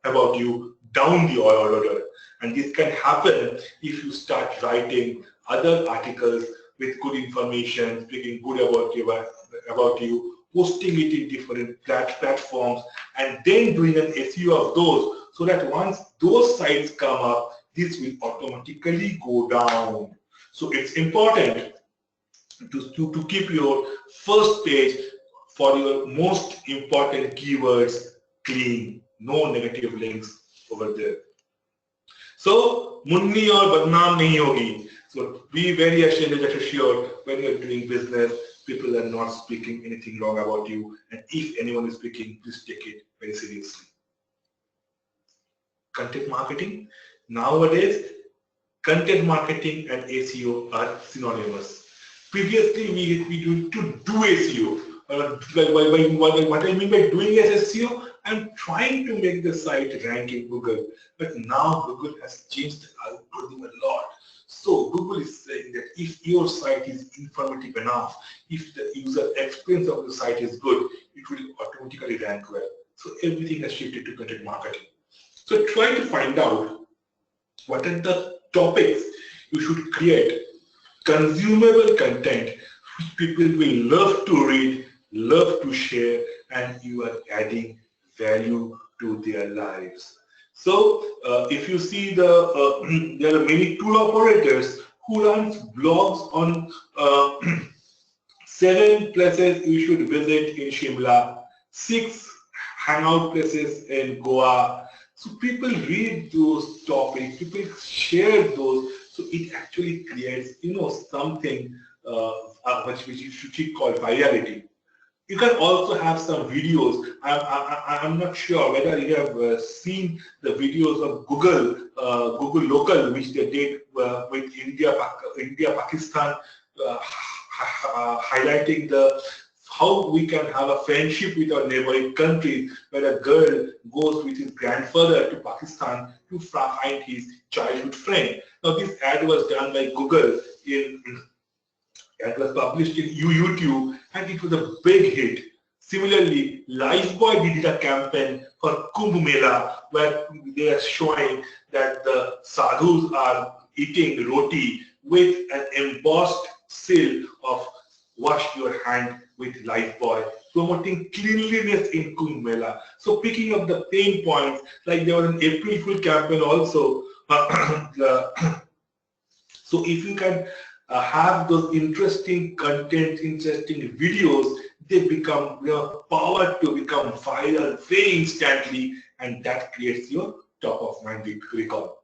about you down the order. And this can happen if you start writing other articles with good information, speaking good about you, posting it in different platforms, and then doing an SEO of those, so that once those sites come up, this will automatically go down. So it's important to keep your first page for your most important keywords clean, no negative links over there. So munni or badnaam nahi hogi. So be very assured when you're doing business, people are not speaking anything wrong about you, and if anyone is speaking, please take it very seriously. Content marketing. Nowadays, content marketing and SEO are synonymous. Previously, we used to do SEO. What I mean by doing SEO, I'm trying to make the site rank in Google, but now Google has changed the algorithm a lot. So Google is saying that if your site is informative enough, if the user experience of the site is good, it will automatically rank well. So everything has shifted to content marketing. So try to find out what are the topics you should create, consumable content which people will love to read, love to share, and you are adding value to their lives. So if you see there are many tour operators who run blogs on 7 places you should visit in Shimla, 6 hangout places in Goa. So people read those topics, people share those, so it actually creates, something which you should call virality. You can also have some videos. I'm not sure whether you have seen the videos of Google Local, which they did with India, Pakistan, highlighting how we can have a friendship with our neighboring countries, where a girl goes with his grandfather to Pakistan to find his childhood friend. Now this ad was done by Google it was published in YouTube, and it was a big hit. Similarly, Lifebuoy did a campaign for Kumbh Mela, where they are showing that the sadhus are eating roti with an embossed seal of "Wash your hand with Lifebuoy," promoting cleanliness in Kumbh Mela. So picking up the pain points, like there was an April Fool campaign also. So if you can have those interesting content, interesting videos, they become power to become viral very instantly, and that creates your top of mind recall.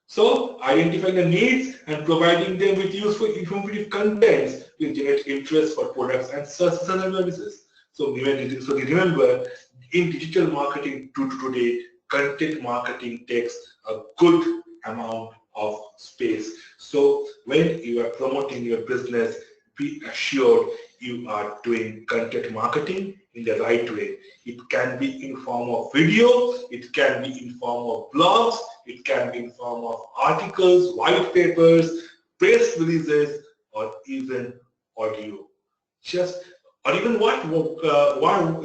So identifying the needs and providing them with useful informative contents will generate interest for products and services. So remember, in digital marketing today, content marketing takes a good amount of space. So when you are promoting your business, be assured you are doing content marketing in the right way. It can be in form of video, it can be in form of blogs, it can be in form of articles, white papers, press releases, or even audio. Or even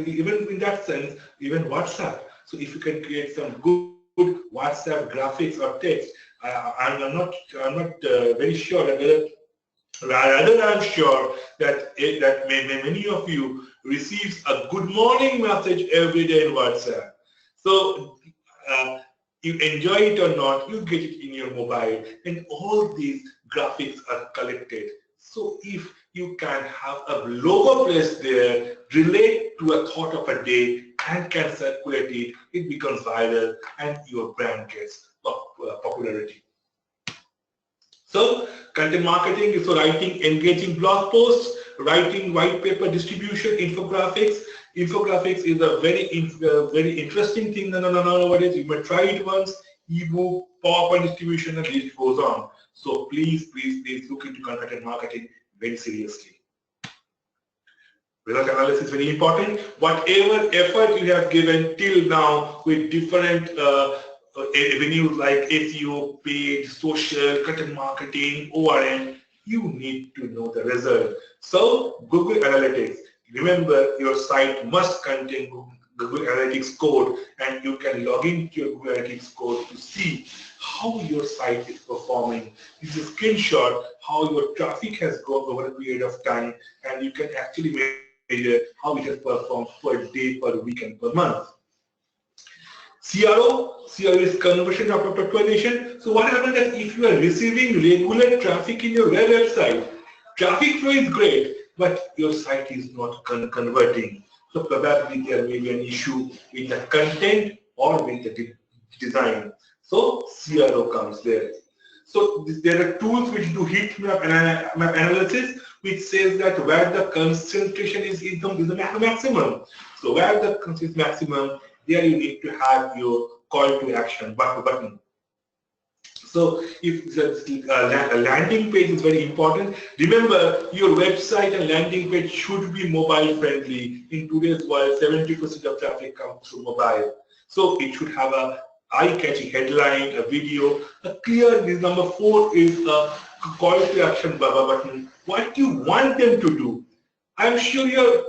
even in that sense, even WhatsApp. So if you can create some good WhatsApp graphics or text, I'm not very sure that rather I'm sure that many of you receives a good morning message every day in WhatsApp. So you enjoy it or not, you get it in your mobile, and all these graphics are collected. So if you can have a logo placed there, relate to a thought of a day, and can circulate it, it becomes viral, and your brand gets popularity. So content marketing is writing engaging blog posts, writing white paper distribution, infographics. Infographics is a very interesting thing nowadays. You may try it once, ebook, PowerPoint distribution, and the list goes on. So please look into content marketing very seriously. Result analysis is very important. Whatever effort you have given till now with different avenues like SEO, paid, social, content marketing, ORM, you need to know the result. So Google Analytics, remember your site must contain Google Analytics code, and you can log into your Google Analytics code to see how your site is performing. This is a screenshot how your traffic has gone over a period of time, and you can actually measure how it has performed per day, per week, and per month. CRO is conversion optimization. So what happens is if you are receiving regular traffic in your website, traffic flow is great, but your site is not converting. So probably there may be an issue with the content or with the design. So CRO comes there. So there are tools which do heat map analysis, which says that where the concentration is the maximum. So where the concentration is maximum, there you need to have your call to action button. So if the landing page is very important, remember your website and landing page should be mobile friendly. In today's world, 70% of traffic comes through mobile. So it should have a eye-catching headline, a video, a clear. This number 4 is a call to action button. What you want them to do. I'm sure you're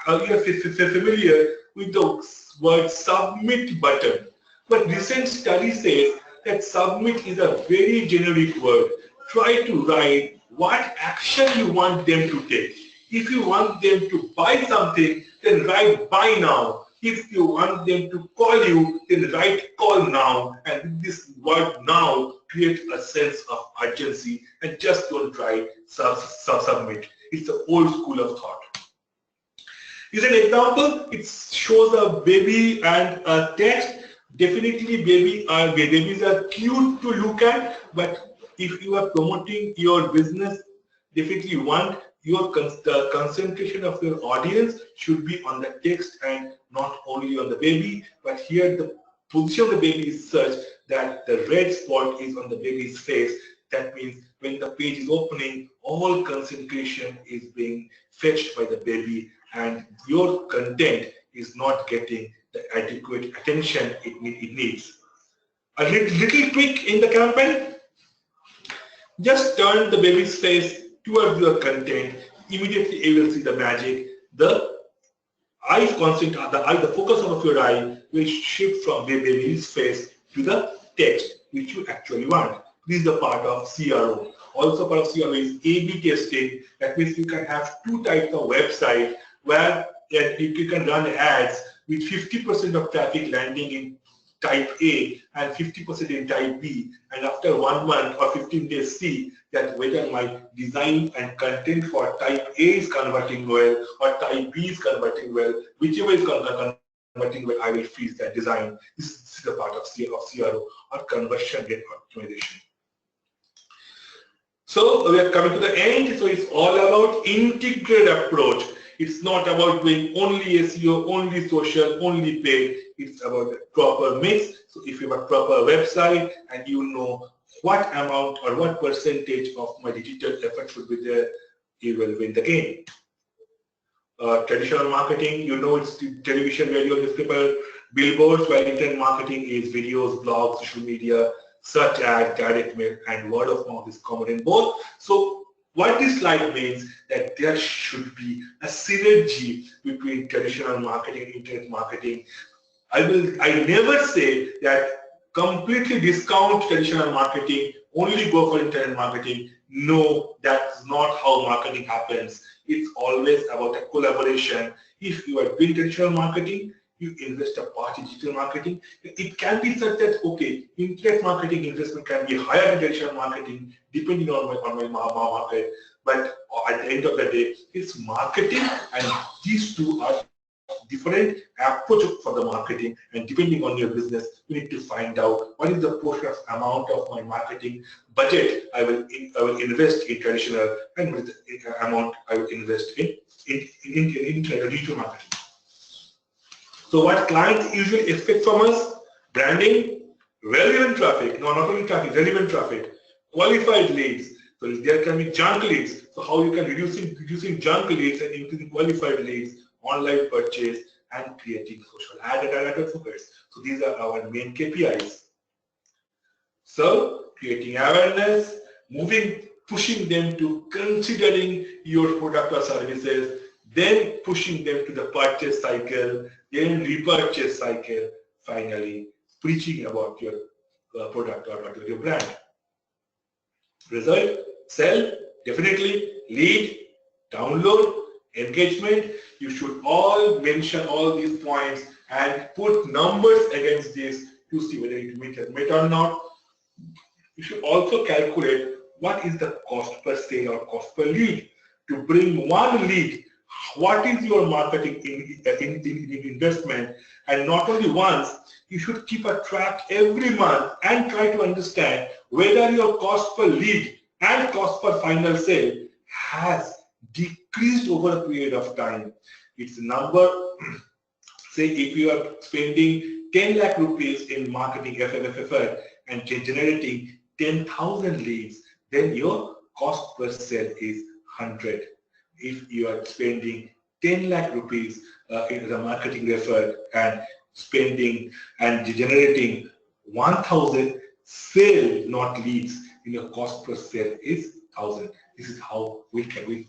familiar with the word submit button. But recent study says that submit is a very generic word. Try to write what action you want them to take. If you want them to buy something, then write buy now. If you want them to call you, then write call now. And with this word now, create a sense of urgency and just don't try submit. It's an old school of thought. Here's an example. It shows a baby and a text. Definitely babies are cute to look at, but if you are promoting your business, definitely you want your concentration of your audience should be on the text and not only on the baby. But here the position of the baby is such that the red spot is on the baby's face. That means when the page is opening, all concentration is being fetched by the baby and your content is not getting the adequate attention it needs. A little tweak in the campaign, just turn the baby's face towards your content. Immediately you will see the magic. The the focus of your eye will shift from the baby's face to the text which you actually want. This is the part of CRO. Also part of CRO is A/B testing. That means you can have two types of website where you can run ads with 50% of traffic landing in type A and 50% in type B, and after 1 month or 15 days see that whether my design and content for type A is converting well or type B is converting well. Whichever is converting well, I will freeze that design. This is the part of CRO or conversion rate optimization. So we are coming to the end. So it's all about integrated approach. It's not about doing only SEO, only social, only paid. It's about a proper mix. So if you have a proper website and you know what amount or what percentage of my digital effort should be there, you will win the game. Traditional marketing, you know, it's television, radio, newspaper, billboards, while internet marketing is videos, blogs, social media, search ads, direct mail, and word of mouth is common in both. So what this slide means that there should be a synergy between traditional marketing and internet marketing. I never say that completely discount traditional marketing, only go for internet marketing. No, that's not how marketing happens. It's always about a collaboration. If you are doing traditional marketing, you invest a part in digital marketing. It can be such that, okay, internet marketing investment can be higher than traditional marketing depending on my market. But at the end of the day, it's marketing, and these two are different approach for the marketing, and depending on your business, you need to find out what is the portion of amount of my marketing budget I will invest in traditional, and what is the amount I will invest in digital marketing. So what clients usually expect from us: branding, relevant traffic, no, not only traffic, relevant traffic, qualified leads. So there can be junk leads. So how you can reducing junk leads and increasing qualified leads, online purchase, and creating social advocates. So these are our main KPIs. So creating awareness, pushing them to considering your product or services, then pushing them to the purchase cycle, then repurchase cycle, finally preaching about your product or your brand. Result: sell, definitely. Lead, download, engagement. You should all mention all these points and put numbers against this to see whether it met or not. You should also calculate what is the cost per sale or cost per lead. To bring one lead, what is your marketing investment? And not only once, you should keep a track every month and try to understand whether your cost per lead and cost per final sale has decreased over a period of time. It's a number. Say if you are spending 10 lakh rupees in marketing effort and generating 10,000 leads, then your cost per sale is 100. If you are spending 10 lakh rupees in the marketing effort and spending and generating 1,000 sale, not leads, in your cost per sale is 1,000. This is how we calculate.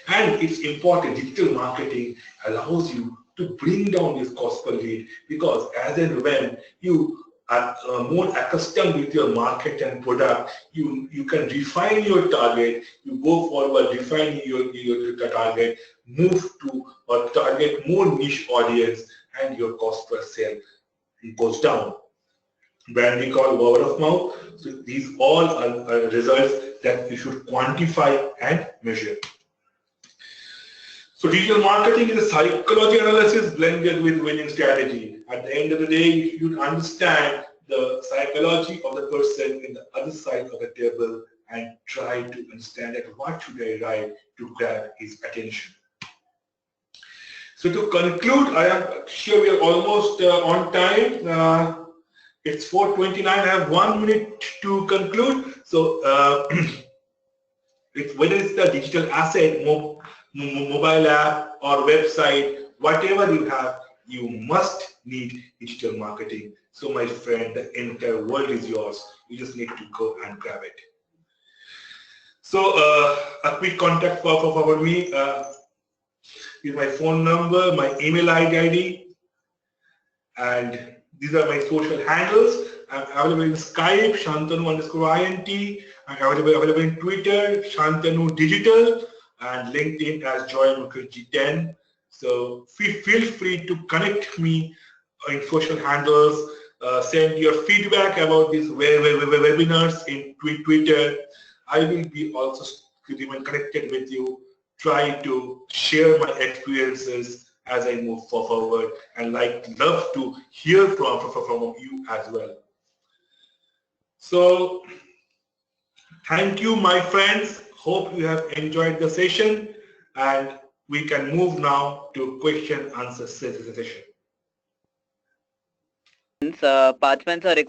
And it's important, digital marketing allows you to bring down this cost per lead, because as and when you are more accustomed with your market and product, you can refine your target, you go forward refining your target, move to or target more niche audience, and your cost per sale goes down. Brand recall, word of mouth. So these all are results that you should quantify and measure. So digital marketing is a psychology analysis blended with winning strategy. At the end of the day, you should understand the psychology of the person in the other side of the table and try to understand that what should I write to grab his attention. So to conclude, I am sure we are almost on time. It's 4:29. I have 1 minute to conclude. So whether it's the digital asset, mobile app or website, whatever you have, you must need digital marketing. So my friend, the entire world is yours. You just need to go and grab it. So a quick contact for me is my phone number, my email ID, and these are my social handles. I'm available in Skype, Shantanu_INT. I'm available in Twitter, Shantanu Digital, and LinkedIn as Joy Mukherjee 10. So feel free to connect me in social handles. Send your feedback about these webinars in Twitter. I will be also remain connected with you. Try to share my experiences as I move forward, and love to hear from you as well. So thank you, my friends. Hope you have enjoyed the session, and we can move now to question answer session.
Participants are requested